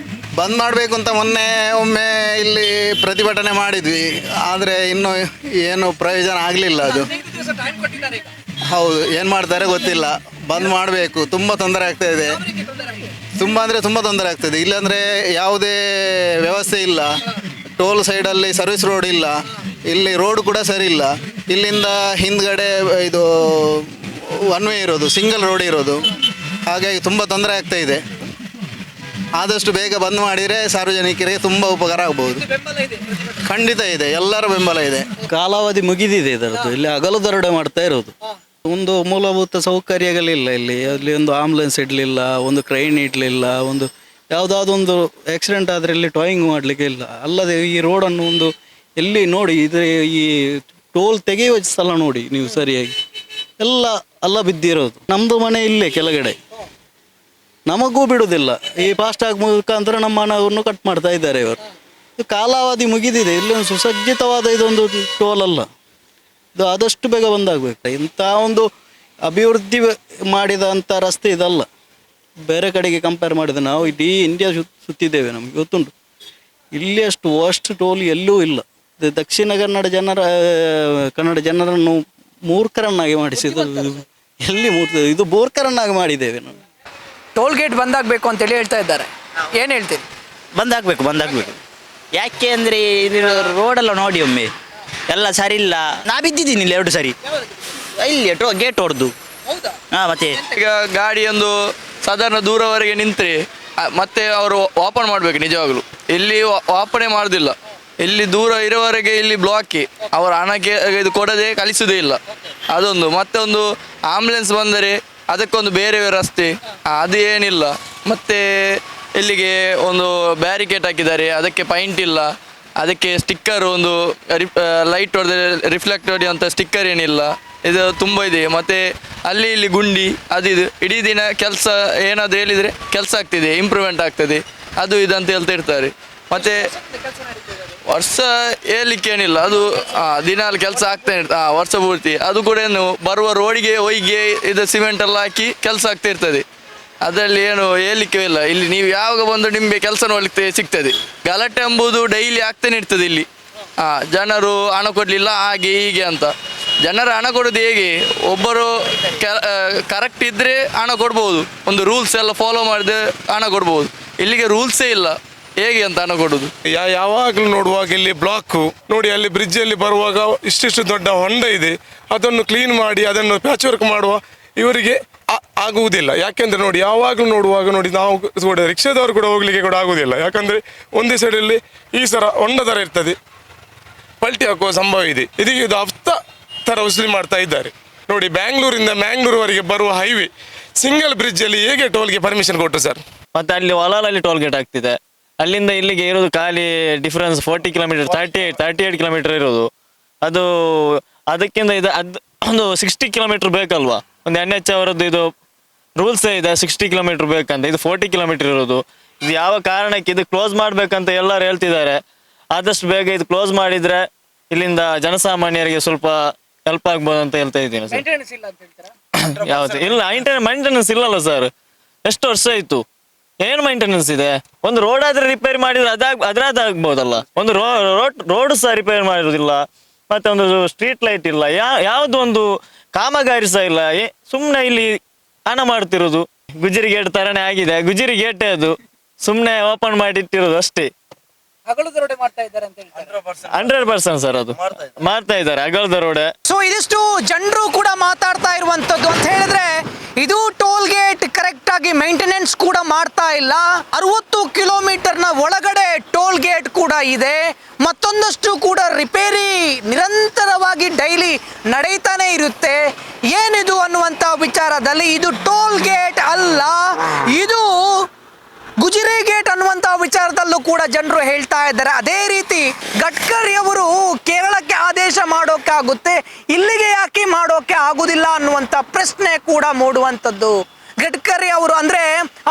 ಬಂದ್ ಮಾಡಬೇಕು ಅಂತ ಒಮ್ಮೆ ಇಲ್ಲಿ ಪ್ರತಿಭಟನೆ ಮಾಡಿದ್ವಿ, ಆದರೆ ಇನ್ನೂ ಏನು ಪ್ರಯೋಜನ ಆಗಲಿಲ್ಲ. ಅದು ಹೌದು, ಏನು ಮಾಡ್ತಾರೆ ಗೊತ್ತಿಲ್ಲ. ಬಂದ್ ಮಾಡಬೇಕು. ತುಂಬ ತೊಂದರೆ ಆಗ್ತಾಯಿದೆ, ತುಂಬ ತೊಂದರೆ ಆಗ್ತದೆ. ಇಲ್ಲಾಂದರೆ ಯಾವುದೇ ವ್ಯವಸ್ಥೆ ಇಲ್ಲ. ಟೋಲ್ ಸೈಡಲ್ಲಿ ಸರ್ವಿಸ್ ರೋಡ್ ಇಲ್ಲ, ಇಲ್ಲಿ ರೋಡ್ ಕೂಡ ಸರಿ ಇಲ್ಲ. ಇಲ್ಲಿಂದ ಹಿಂದ್ಗಡೆ ಇದು ಒನ್ ವೇ ಇರೋದು, ಸಿಂಗಲ್ ರೋಡ್ ಇರೋದು, ಹಾಗಾಗಿ ತುಂಬ ತೊಂದರೆ ಆಗ್ತಾಯಿದೆ. ಆದಷ್ಟು ಬೇಗ ಬಂದ್ ಮಾಡಿದರೆ ಸಾರ್ವಜನಿಕರಿಗೆ ತುಂಬ ಉಪಕಾರ ಆಗ್ಬೋದು. ಖಂಡಿತ ಇದೆ, ಎಲ್ಲರ ಬೆಂಬಲ ಇದೆ. ಕಾಲಾವಧಿ ಮುಗಿದಿದೆ ಇದರದ್ದು. ಇಲ್ಲಿ ಹಗಲು ದರೋಡೆ ಮಾಡ್ತಾ ಇರೋದು. ಒಂದು ಮೂಲಭೂತ ಸೌಕರ್ಯಗಳಿಲ್ಲ ಅಲ್ಲಿ ಒಂದು ಆಂಬುಲೆನ್ಸ್ ಇಡಲಿಲ್ಲ, ಒಂದು ಕ್ರೈನ್ ಇಡಲಿಲ್ಲ, ಒಂದು ಯಾವುದಾದೊಂದು ಆಕ್ಸಿಡೆಂಟ್ ಆದರೆ ಇಲ್ಲಿ ಟಾಯಿಂಗ್ ಮಾಡಲಿಕ್ಕೆ ಇಲ್ಲ. ಅಲ್ಲದೆ ಈ ರೋಡನ್ನು ಒಂದು ಎಲ್ಲಿ ನೋಡಿ, ಇದು ಈ ಟೋಲ್ ತೆಗೆಯುವ ಸ್ಥಳ ನೋಡಿ ನೀವು ಸರಿಯಾಗಿ, ಎಲ್ಲ ಬಿದ್ದಿರೋದು. ನಮ್ಮದು ಮನೆ ಇಲ್ಲೇ ಕೆಳಗಡೆ, ನಮಗೂ ಬಿಡುವುದಿಲ್ಲ. ಈ ಫಾಸ್ಟ್ಯಾಗ್ ಮುಖಾಂತರ ನಮ್ಮ ಹಣವನ್ನು ಕಟ್ ಮಾಡ್ತಾ ಇದ್ದಾರೆ ಇವರು. ಇದು ಕಾಲಾವಧಿ ಮುಗಿದಿದೆ. ಇಲ್ಲೊಂದು ಸುಸಜ್ಜಿತವಾದ ಇದೊಂದು ಟೋಲ್ ಅಲ್ಲ, ಇದು ಆದಷ್ಟು ಬೇಗ ಬಂದಾಗಬೇಕು. ಇಂಥ ಒಂದು ಅಭಿವೃದ್ಧಿ ಮಾಡಿದಂಥ ರಸ್ತೆ ಇದಲ್ಲ. ಬೇರೆ ಕಡೆಗೆ ಕಂಪೇರ್ ಮಾಡಿದರೆ ನಾವು ಇಡೀ ಇಂಡಿಯಾ ಸುತ್ತಿದ್ದೇವೆ, ನಮಗೆ ಗೊತ್ತುಂಟು. ಇಲ್ಲಿ ಅಷ್ಟು ವರ್ಸ್ಟ್ ಟೋಲ್ ಎಲ್ಲೂ ಇಲ್ಲ. ಇದು ದಕ್ಷಿಣ ಕನ್ನಡ ಜನರನ್ನು ಮೂರ್ಖರನ್ನಾಗಿ ಮಾಡಿಸಿದ್ದು. ಎಲ್ಲಿ ಇದು ಮೂರ್ಖರನ್ನಾಗಿ ಮಾಡಿದ್ದೇವೆ ನಾವು. ಟೋಲ್ ಗೇಟ್ ಬಂದಾಗಬೇಕು ಅಂತೇಳಿ ಹೇಳ್ತಾ ಇದ್ದಾರೆ, ಏನು ಹೇಳ್ತೀರಿ? ಬಂದಾಗಬೇಕು. ಯಾಕೆ ಅಂದರೆ ಇಲ್ಲಿ ರೋಡೆಲ್ಲ ನೋಡಿ ಒಮ್ಮೆ ಎಲ್ಲ ಸರಿ ಇಲ್ಲ. ನಾ ಬಿದ್ದಿದ್ದೀನಿ ಇಲ್ಲಿ 2 ಸರಿ, ಇಲ್ಲಿ ಗೇಟ್ ಹೊಡೆದು. ಹಾಂ, ಮತ್ತೆ ಈಗ ಗಾಡಿ ಒಂದು ಸಾಧಾರಣ ದೂರವರೆಗೆ ನಿಂತರೆ ಮತ್ತೆ ಅವರು ಓಪನ್ ಮಾಡಬೇಕು. ನಿಜವಾಗ್ಲೂ ಇಲ್ಲಿ ಓಪನೇ ಮಾಡೋದಿಲ್ಲ. ಇಲ್ಲಿ ದೂರ ಇರೋವರೆಗೆ ಇಲ್ಲಿ ಬ್ಲಾಕಿ, ಅವರ ಹಣಕ್ಕೆ ಇದು ಕೊಡದೆ ಕಳಿಸೋದೇ ಇಲ್ಲ. ಅದೊಂದು. ಮತ್ತೆ ಒಂದು ಆಂಬುಲೆನ್ಸ್ ಬಂದರೆ ಅದಕ್ಕೊಂದು ಬೇರೆ ರಸ್ತೆ, ಅದು ಏನಿಲ್ಲ. ಮತ್ತು ಇಲ್ಲಿಗೆ ಒಂದು ಬ್ಯಾರಿಕೇಡ್ ಹಾಕಿದ್ದಾರೆ, ಅದಕ್ಕೆ ಪೈಂಟ್ ಇಲ್ಲ. ಅದಕ್ಕೆ ಸ್ಟಿಕ್ಕರ್ ಒಂದು ಲೈಟ್ ಹೊಡೆದ ರಿಫ್ಲೆಕ್ಟ್ ಹೊಡೆಯುವಂಥ ಸ್ಟಿಕ್ಕರ್ ಏನಿಲ್ಲ. ಇದು ತುಂಬ ಇದೆ. ಮತ್ತು ಅಲ್ಲಿ ಇಲ್ಲಿ ಗುಂಡಿ ಇದು ಇಡೀ ದಿನ ಕೆಲಸ ಏನಾದರೂ ಹೇಳಿದರೆ ಕೆಲಸ ಆಗ್ತಿದೆ, ಇಂಪ್ರೂವ್ಮೆಂಟ್ ಆಗ್ತದೆ, ಅದು ಇದಂತ ಹೇಳ್ತಾ ಇರ್ತಾರೆ. ಮತ್ತು ವರ್ಷ ಹೇಳಲಿಕ್ಕೇನಿಲ್ಲ, ಅದು ದಿನಾಲು ಕೆಲಸ ಆಗ್ತಾ ಇರ್ತದೆ ವರ್ಷ ಪೂರ್ತಿ. ಅದು ಕೂಡ ಏನು ಬರುವ ರೋಡಿಗೆ ಹೊಯ್ಗೆ ಇದು ಸಿಮೆಂಟ್ ಎಲ್ಲ ಹಾಕಿ ಕೆಲಸ ಆಗ್ತಾ ಇರ್ತದೆ. ಅದರಲ್ಲಿ ಏನು ಹೇಳಲಿಕ್ಕೆ ಇಲ್ಲ. ಇಲ್ಲಿ ನೀವು ಯಾವಾಗ ಬಂದು ನಿಮಗೆ ಕೆಲಸ ನೋಡಲಿಕ್ಕೆ ಸಿಗ್ತದೆ. ಗಲಾಟೆ ಎಂಬುದು ಡೈಲಿ ಆಗ್ತಾನೆ ಇರ್ತದೆ ಇಲ್ಲಿ. ಜನರು ಹಣ ಕೊಡಲಿಲ್ಲ ಹಾಗೆ ಹೀಗೆ ಅಂತ. ಜನರು ಹಣ ಕೊಡೋದು ಹೇಗೆ? ಒಬ್ಬರು ಕರೆಕ್ಟ್ ಇದ್ದರೆ ಹಣ ಕೊಡ್ಬೋದು, ಒಂದು ರೂಲ್ಸ್ ಎಲ್ಲ ಫಾಲೋ ಮಾಡಿದ್ರೆ ಹಣ ಕೊಡ್ಬೋದು. ಇಲ್ಲಿಗೆ ರೂಲ್ಸೇ ಇಲ್ಲ, ಹೇಗೆ ಅಂತ ಹಣ ಕೊಡೋದು? ಯಾವಾಗಲೂ ನೋಡುವಾಗ ಇಲ್ಲಿ ಬ್ಲಾಕು ನೋಡಿ, ಅಲ್ಲಿ ಬ್ರಿಡ್ಜಲ್ಲಿ ಬರುವಾಗ ಇಷ್ಟಿಷ್ಟು ದೊಡ್ಡ ಹೊಂಡ ಇದೆ, ಅದನ್ನು ಕ್ಲೀನ್ ಮಾಡಿ ಅದನ್ನು ಪ್ಯಾಚ್ ವರ್ಕ್ ಮಾಡುವ ಇವರಿಗೆ ಆಗುವುದಿಲ್ಲ. ಯಾಕೆಂದ್ರೆ ನೋಡಿ, ಯಾವಾಗಲೂ ನೋಡುವಾಗ ನೋಡಿ, ನಾವು ಕೂಡ ರಿಕ್ಷಾದವರು ಕೂಡ ಹೋಗ್ಲಿಕ್ಕೆ ಕೂಡ ಆಗುವುದಿಲ್ಲ. ಯಾಕಂದ್ರೆ ಒಂದೇ ಸೈಡಲ್ಲಿ ಈ ಸರ ಹೊಂಡ ಥರ ಇರ್ತದೆ, ಪಲ್ಟಿ ಹಾಕುವ ಸಂಭವ ಇದೆ. ಇದು ಹಫ್ತ ಥರ ಉಸುಲಿ ಮಾಡ್ತಾ ಇದ್ದಾರೆ ನೋಡಿ. ಬ್ಯಾಂಗ್ಳೂರಿಂದ ಮ್ಯಾಂಗ್ಳೂರ್ವರೆಗೆ ಬರುವ ಹೈವೇ ಸಿಂಗಲ್ ಬ್ರಿಡ್ಜಲ್ಲಿ ಹೇಗೆ ಟೋಲ್ಗೆ ಪರ್ಮಿಷನ್ ಕೊಟ್ಟರು ಸರ್? ಮತ್ತೆ ಅಲ್ಲಿ ಹೊಲಲ್ಲಿ ಟೋಲ್ ಗೇಟ್ ಆಗ್ತಿದೆ. ಅಲ್ಲಿಂದ ಇಲ್ಲಿಗೆ ಇರೋದು ಖಾಲಿ ಡಿಫರೆನ್ಸ್ 40 ಕಿಲೋಮೀಟರ್, 38 ಕಿಲೋಮೀಟರ್ ಇರೋದು. ಅದು ಅದಕ್ಕಿಂತ ಒಂದು 60 ಕಿಲೋಮೀಟರ್ ಬೇಕಲ್ವಾ? ಒಂದು NH ಅವರದ್ದು ಇದು ರೂಲ್ಸ್ ಇದೆ, 60 ಕಿಲೋಮೀಟರ್ ಬೇಕಂತ. ಇದು 40 ಕಿಲೋಮೀಟರ್ ಇರೋದು. ಇದು ಯಾವ ಕಾರಣಕ್ಕೆ ಇದು ಕ್ಲೋಸ್ ಮಾಡ್ಬೇಕಂತ ಎಲ್ಲರೂ ಹೇಳ್ತಿದ್ದಾರೆ. ಆದಷ್ಟು ಬೇಗ ಇದು ಕ್ಲೋಸ್ ಮಾಡಿದ್ರೆ ಇಲ್ಲಿಂದ ಜನಸಾಮಾನ್ಯರಿಗೆ ಸ್ವಲ್ಪ ಹೆಲ್ಪ್ ಆಗ್ಬೋದು ಅಂತ ಹೇಳ್ತಾ ಇದ್ದೀನಿ ಸರ್. ಯಾವ್ದು ಇಲ್ಲ, ಮೈಂಟೆನೆನ್ಸ್ ಇಲ್ಲಲ್ಲ ಸರ್. ಎಷ್ಟು ವರ್ಷ ಆಯ್ತು, ಏನು ಮೈಂಟೆನೆನ್ಸ್ ಇದೆ? ಒಂದು ರೋಡ್ ಆದ್ರೆ ರಿಪೇರಿ ಮಾಡಿದ್ರೆ ಅದ್ರಾಗ್ಬೋದಲ್ಲ. ಒಂದು ರೋಡ್ ಸಹ ರಿಪೇರಿ ಮಾಡಿರೋದಿಲ್ಲ. ಮತ್ತೆ ಒಂದು ಸ್ಟ್ರೀಟ್ ಲೈಟ್ ಇಲ್ಲ, ಯಾವ್ದು ಒಂದು ಕಾಮಗಾರಿ ಸಹ ಇಲ್ಲ. ಸುಮ್ನೆ ಇಲ್ಲಿ ಹಣ ಮಾಡ್ತಿರೋದು. ಗುಜರಿ ಗೇಟ್ ತರನೇ ಆಗಿದೆ, ಗುಜರಿ ಗೇಟೇ ಅದು, ಸುಮ್ನೆ ಓಪನ್ ಮಾಡಿ ಇಟ್ಟಿರೋದು ಅಷ್ಟೇ. 100% ಸರ್, ಅದು ಮಾಡ್ತಾ ಇದ್ದಾರೆ ಅಗಲದ ರೋಡ್. ಸೊ ಇದಿಷ್ಟು ಜನರು ಕೂಡ ಮಾತಾಡ್ತಾ ಇರುವಂತದ್ದು ಅಂತ ಹೇಳಿದ್ರೆ, ಇದು ಟೋಲ್ ಗೇಟ್ ಕರೆಕ್ಟ್ ಆಗಿ ಮೇಂಟೆನೆನ್ಸ್ ಕೂಡ ಮಾಡ್ತಾ ಇಲ್ಲ. 60 ಕಿಲೋಮೀಟರ್ನ ಒಳಗಡೆ ಟೋಲ್ ಗೇಟ್ ಕೂಡ ಇದೆ. ಮತ್ತೊಂದಷ್ಟು ಕೂಡ ರಿಪೇರಿ ನಿರಂತರವಾಗಿ ಡೈಲಿ ನಡೀತಾನೆ ಇರುತ್ತೆ. ಏನಿದು ಅನ್ನುವಂಥ ವಿಚಾರದಲ್ಲಿ ಇದು ಟೋಲ್ ಗೇಟ್ ಅಲ್ಲ, ಇದು ಗುಜರಿ ಗೇಟ್ ಅನ್ನುವಂಥ ವಿಚಾರದಲ್ಲೂ ಕೂಡ ಜನರು ಹೇಳ್ತಾ ಇದ್ದಾರೆ. ಅದೇ ರೀತಿ ಗಡ್ಕರಿ ಅವರು ಕೇರಳಕ್ಕೆ ಆದೇಶ ಮಾಡೋಕ್ಕಾಗುತ್ತೆ, ಇಲ್ಲಿಗೆ ಯಾಕೆ ಮಾಡೋಕೆ ಆಗುದಿಲ್ಲ ಅನ್ನುವಂಥ ಪ್ರಶ್ನೆ ಕೂಡ ಮೂಡುವಂಥದ್ದು. ಗಡ್ಕರಿ ಅವರು ಅಂದರೆ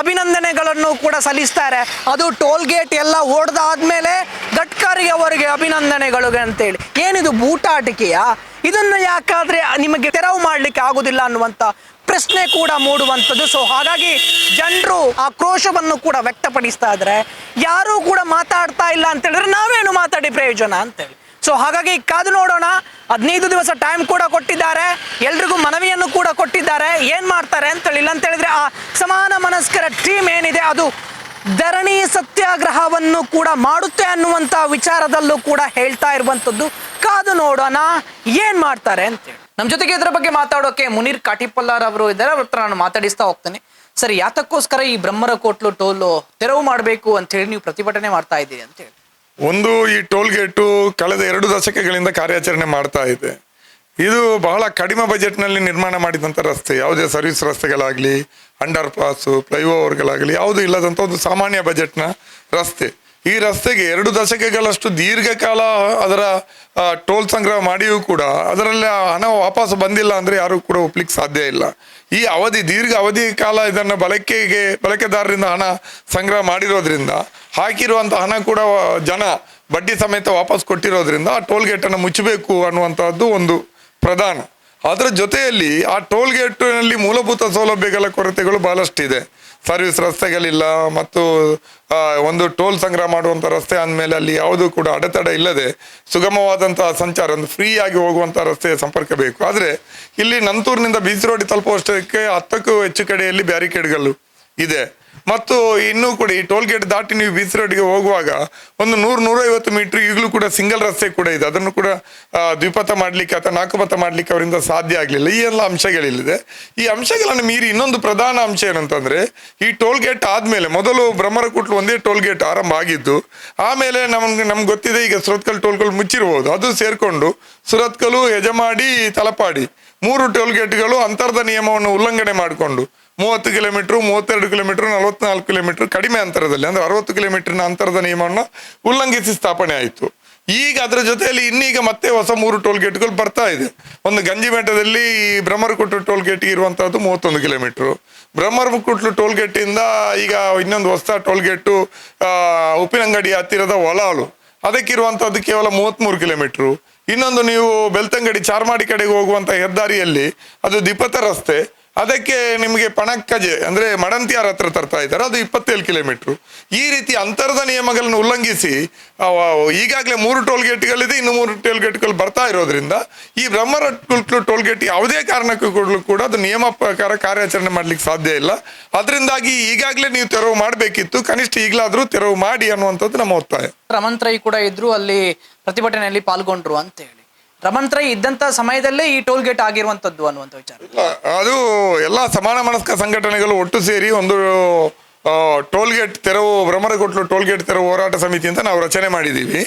ಅಭಿನಂದನೆಗಳನ್ನು ಕೂಡ ಸಲ್ಲಿಸ್ತಾರೆ. ಅದು ಟೋಲ್ ಗೇಟ್ ಎಲ್ಲ ಓಡ್ದಾದ್ಮೇಲೆ ಗಡ್ಕರಿ ಅವರಿಗೆ ಅಭಿನಂದನೆಗಳು ಅಂತೇಳಿ. ಏನಿದು ಬೂಟಾಟಿಕೆಯಾ? ಇದನ್ನು ಯಾಕಾದ್ರೆ ನಿಮಗೆ ತೆರವು ಮಾಡಲಿಕ್ಕೆ ಆಗುದಿಲ್ಲ ಅನ್ನುವಂಥ ಪ್ರಶ್ನೆ ಕೂಡ ಮೂಡುವಂಥದ್ದು. ಸೊ ಹಾಗಾಗಿ ಜನರು ಆಕ್ರೋಶವನ್ನು ಕೂಡ ವ್ಯಕ್ತಪಡಿಸ್ತಾ ಇದ್ದಾರೆ. ಯಾರೂ ಕೂಡ ಮಾತಾಡ್ತಾ ಇಲ್ಲ ಅಂತ ಹೇಳಿದ್ರೆ ನಾವೇನು ಮಾತಾಡಿ ಪ್ರಯೋಜನ ಅಂತೇಳಿ. ಸೊ ಹಾಗಾಗಿ ಕಾದು ನೋಡೋಣ. 15 ದಿವಸ ಟೈಮ್ ಕೂಡ ಕೊಟ್ಟಿದ್ದಾರೆ, ಎಲ್ರಿಗೂ ಮನವಿಯನ್ನು ಕೂಡ ಕೊಟ್ಟಿದ್ದಾರೆ. ಏನು ಮಾಡ್ತಾರೆ ಅಂತೇಳಿ. ಇಲ್ಲ ಅಂತ ಹೇಳಿದ್ರೆ ಆ ಸಮಾನ ಮನಸ್ಕರ ಟೀಮ್ ಏನಿದೆ ಅದು ಧರಣಿ ಸತ್ಯಾಗ್ರಹವನ್ನು ಕೂಡ ಮಾಡುತ್ತೆ ಅನ್ನುವಂಥ ವಿಚಾರದಲ್ಲೂ ಕೂಡ ಹೇಳ್ತಾ ಇರುವಂಥದ್ದು. ಕಾದು ನೋಡೋಣ ಏನು ಮಾಡ್ತಾರೆ ಅಂತೇಳಿ. ನಮ್ಮ ಜೊತೆಗೆ ಇದರ ಬಗ್ಗೆ ಮಾತಾಡೋಕೆ ಮುನೀರ್ ಕಾಟಿಪಲ್ಲಾರ್ ಅವರು ಇದ್ದಾರೆ. ಅವ್ರ ಹತ್ರ ನಾನು ಮಾತಾಡಿಸ್ತಾ ಹೋಗ್ತೇನೆ. ಸರ್, ಯಾತಕ್ಕೋಸ್ಕರ ಈ ಬ್ರಹ್ಮರಕೋಟ್ಲು ಟೋಲು ತೆರವು ಮಾಡಬೇಕು ಅಂತ ಹೇಳಿ ನೀವು ಪ್ರತಿಭಟನೆ ಮಾಡ್ತಾ ಇದ್ದೀರಿ ಅಂತ ಹೇಳಿ? ಒಂದು, ಈ ಟೋಲ್ ಗೇಟು ಕಳೆದ 2 ದಶಕಗಳಿಂದ ಕಾರ್ಯಾಚರಣೆ ಮಾಡ್ತಾ ಇದೆ. ಇದು ಬಹಳ ಕಡಿಮೆ ಬಜೆಟ್ನಲ್ಲಿ ನಿರ್ಮಾಣ ಮಾಡಿದಂಥ ರಸ್ತೆ. ಯಾವುದೇ ಸರ್ವಿಸ್ ರಸ್ತೆಗಳಾಗಲಿ, ಅಂಡರ್ ಪಾಸು, ಫ್ಲೈಓವರ್ಗಳಾಗಲಿ ಯಾವುದೂ ಇಲ್ಲದಂಥ ಒಂದು ಸಾಮಾನ್ಯ ಬಜೆಟ್ನ ರಸ್ತೆ. ಈ ರಸ್ತೆಗೆ 2 ದಶಕಗಳಷ್ಟು ದೀರ್ಘಕಾಲ ಅದರ ಟೋಲ್ ಸಂಗ್ರಹ ಮಾಡಿಯೂ ಕೂಡ ಅದರಲ್ಲಿ ಹಣ ವಾಪಸ್ ಬಂದಿಲ್ಲ ಅಂದರೆ ಯಾರೂ ಕೂಡ ಒಪ್ಲಿಕ್ಕೆ ಸಾಧ್ಯ ಇಲ್ಲ. ಈ ದೀರ್ಘ ಅವಧಿ ಕಾಲ ಇದನ್ನು ಬಳಕೆದಾರರಿಂದ ಹಣ ಸಂಗ್ರಹ ಮಾಡಿರೋದ್ರಿಂದ, ಹಾಕಿರುವಂಥ ಹಣ ಕೂಡ ಜನ ಬಡ್ಡಿ ಸಮೇತ ವಾಪಸ್ ಕೊಟ್ಟಿರೋದ್ರಿಂದ ಆ ಟೋಲ್ ಗೇಟನ್ನು ಮುಚ್ಚಬೇಕು ಅನ್ನುವಂಥದ್ದು ಒಂದು ಪ್ರಧಾನ. ಅದರ ಜೊತೆಯಲ್ಲಿ ಆ ಟೋಲ್ ಗೇಟಿನಲ್ಲಿ ಮೂಲಭೂತ ಸೌಲಭ್ಯಗಳ ಕೊರತೆಗಳು ಬಹಳಷ್ಟಿದೆ. ಸರ್ವಿಸ್ ರಸ್ತೆಗಳಿಲ್ಲ, ಮತ್ತು ಒಂದು ಟೋಲ್ ಸಂಗ್ರಹ ಮಾಡುವಂಥ ರಸ್ತೆ ಅಂದಮೇಲೆ ಅಲ್ಲಿ ಯಾವುದೂ ಕೂಡ ಅಡೆತಡೆ ಇಲ್ಲದೆ ಸುಗಮವಾದಂಥ ಸಂಚಾರ, ಒಂದು ಫ್ರೀ ಆಗಿ ಹೋಗುವಂಥ ರಸ್ತೆಯ ಸಂಪರ್ಕ ಬೇಕು. ಆದರೆ ಇಲ್ಲಿ ನಂತೂರಿನಿಂದ ಬೀಚ್ ರೋಡ್ ತಲುಪುವಷ್ಟಕ್ಕೆ 10ಕ್ಕೂ ಹೆಚ್ಚು ಕಡೆಯಲ್ಲಿ ಬ್ಯಾರಿಕೇಡ್ಗಳು ಇದೆ. ಮತ್ತು ಇನ್ನೂ ಕೂಡ ಈ ಟೋಲ್ ಗೇಟ್ ದಾಟಿ ನೀವು ಬೀಚ್ ರೋಡ್ಗೆ ಹೋಗುವಾಗ ಒಂದು 100-150 ಮೀಟ್ರ್ ಈಗಲೂ ಕೂಡ ಸಿಂಗಲ್ ರಸ್ತೆ ಕೂಡ ಇದೆ. ಅದನ್ನು ಕೂಡ ದ್ವಿಪಥ ಮಾಡಲಿಕ್ಕೆ ಅಥವಾ 4 ಪಥ ಮಾಡಲಿಕ್ಕೆ ಅವರಿಂದ ಸಾಧ್ಯ ಆಗಲಿಲ್ಲ. ಈ ಎಲ್ಲ ಅಂಶಗಳಿಲ್ಲಿದೆ. ಈ ಅಂಶಗಳನ್ನು ಮೀರಿ ಇನ್ನೊಂದು ಪ್ರಧಾನ ಅಂಶ ಏನಂತಂದರೆ, ಈ ಟೋಲ್ ಗೇಟ್ ಆದಮೇಲೆ ಮೊದಲು ಬ್ರಹ್ಮರಕೋಟ್ಲು ಒಂದೇ ಟೋಲ್ ಗೇಟ್ ಆರಂಭ ಆಗಿದ್ದು, ಆಮೇಲೆ ನಮ್ಗೆ ಗೊತ್ತಿದೆ ಈಗ ಸುರತ್ಕಲ್ ಟೋಲ್ಗಳು ಮುಚ್ಚಿರ್ಬೋದು. ಅದು ಸೇರಿಕೊಂಡು ಸುರತ್ಕಲು, ಹೆಜಮಾಡಿ, ತಲಪಾಡಿ 3 ಟೋಲ್ ಗೇಟ್ಗಳು ಅಂತರದ ನಿಯಮವನ್ನು ಉಲ್ಲಂಘನೆ ಮಾಡಿಕೊಂಡು 30 ಕಿಲೋಮೀಟ್ರು, 32 ಕಿಲೋಮೀಟ್ರು, 44 ಕಿಲೋಮೀಟ್ರ್ ಕಡಿಮೆ ಅಂತರದಲ್ಲಿ, ಅಂದರೆ 60 ಕಿಲೋಮೀಟ್ರಿನ ಅಂತರದ ನಿಯಮವನ್ನು ಉಲ್ಲಂಘಿಸಿ ಸ್ಥಾಪನೆ ಆಯಿತು. ಈಗ ಅದರ ಜೊತೆಯಲ್ಲಿ ಇನ್ನೀಗ ಮತ್ತೆ ಹೊಸ 3 ಟೋಲ್ ಗೇಟ್ಗಳು ಬರ್ತಾ ಇದೆ. ಒಂದು ಗಂಜಿಮೇಟದಲ್ಲಿ ಬ್ರಹ್ಮರಕೋಟ್ಲು ಟೋಲ್ ಗೇಟ್ಗೆ ಇರುವಂಥದ್ದು 31 ಕಿಲೋಮೀಟ್ರು. ಬ್ರಹ್ಮರಕೋಟ್ಲು ಟೋಲ್ ಗೇಟಿಂದ ಈಗ ಇನ್ನೊಂದು ಹೊಸ ಟೋಲ್ ಗೇಟು ಉಪ್ಪಿನಂಗಡಿ ಹತ್ತಿರದ ಒಲಾಳು, ಅದಕ್ಕಿರುವಂಥದ್ದು ಕೇವಲ 33 ಕಿಲೋಮೀಟ್ರು. ಇನ್ನೊಂದು ನೀವು ಬೆಳ್ತಂಗಡಿ ಚಾರ್ಮಾಡಿ ಕಡೆಗೆ ಹೋಗುವಂಥ ಹೆದ್ದಾರಿಯಲ್ಲಿ ಅದು ದ್ವಿಪಥ ರಸ್ತೆ, ಅದಕ್ಕೆ ನಿಮಗೆ ಪಣಕ್ಕಜೆ ಅಂದರೆ ಮಡಂತಿಯಾರ ಹತ್ರ ತರ್ತಾ ಇದ್ದಾರೆ, ಅದು 27 ಕಿಲೋಮೀಟ್ರು. ಈ ರೀತಿ ಅಂತರದ ನಿಯಮಗಳನ್ನು ಉಲ್ಲಂಘಿಸಿ ಈಗಾಗಲೇ 3 ಟೋಲ್ ಗೇಟ್ಗಳಿದೆ, ಇನ್ನು 3 ಟೋಲ್ ಗೇಟ್ಗಳು ಬರ್ತಾ ಇರೋದ್ರಿಂದ ಈ ಬ್ರಹ್ಮರಕೋಟ್ಲು ಟೋಲ್ ಗೇಟ್ ಯಾವುದೇ ಕಾರಣಕ್ಕೂ ಕೂಡ ಅದು ನಿಯಮ ಪ್ರಕಾರ ಕಾರ್ಯಾಚರಣೆ ಮಾಡಲಿಕ್ಕೆ ಸಾಧ್ಯ ಇಲ್ಲ. ಅದರಿಂದಾಗಿ ಈಗಾಗಲೇ ನೀವು ತೆರವು ಮಾಡಬೇಕಿತ್ತು, ಕನಿಷ್ಠ ಈಗಲಾದರೂ ತೆರವು ಮಾಡಿ ಅನ್ನುವಂಥದ್ದು ನಮ್ಮ ಒತ್ತಾಯ. ರಮಂತ್ರೈ ಕೂಡ ಇದ್ರು ಅಲ್ಲಿ ಪ್ರತಿಭಟನೆಯಲ್ಲಿ ಪಾಲ್ಗೊಂಡ್ರು ಅಂತೇಳಿ. ರಮಣ್ ರೈ ಇದ್ದಂತ ಸಮಯದಲ್ಲೇ ಈ ಟೋಲ್ ಗೇಟ್ ಆಗಿರುವಂತದ್ದು ಅನ್ನುವಂಥ ವಿಚಾರ. ಅದು ಎಲ್ಲ ಸಮಾನ ಮನಸ್ಕ ಸಂಘಟನೆಗಳು ಒಟ್ಟು ಸೇರಿ ಒಂದು ಟೋಲ್ಗೇಟ್ ತೆರವು ಬ್ರಹ್ಮರಕೋಟ್ಲು ಟೋಲ್ಗೇಟ್ ತೆರವು ಹೋರಾಟ ಸಮಿತಿ ಅಂತ ನಾವು ರಚನೆ ಮಾಡಿದ್ದೀವಿ.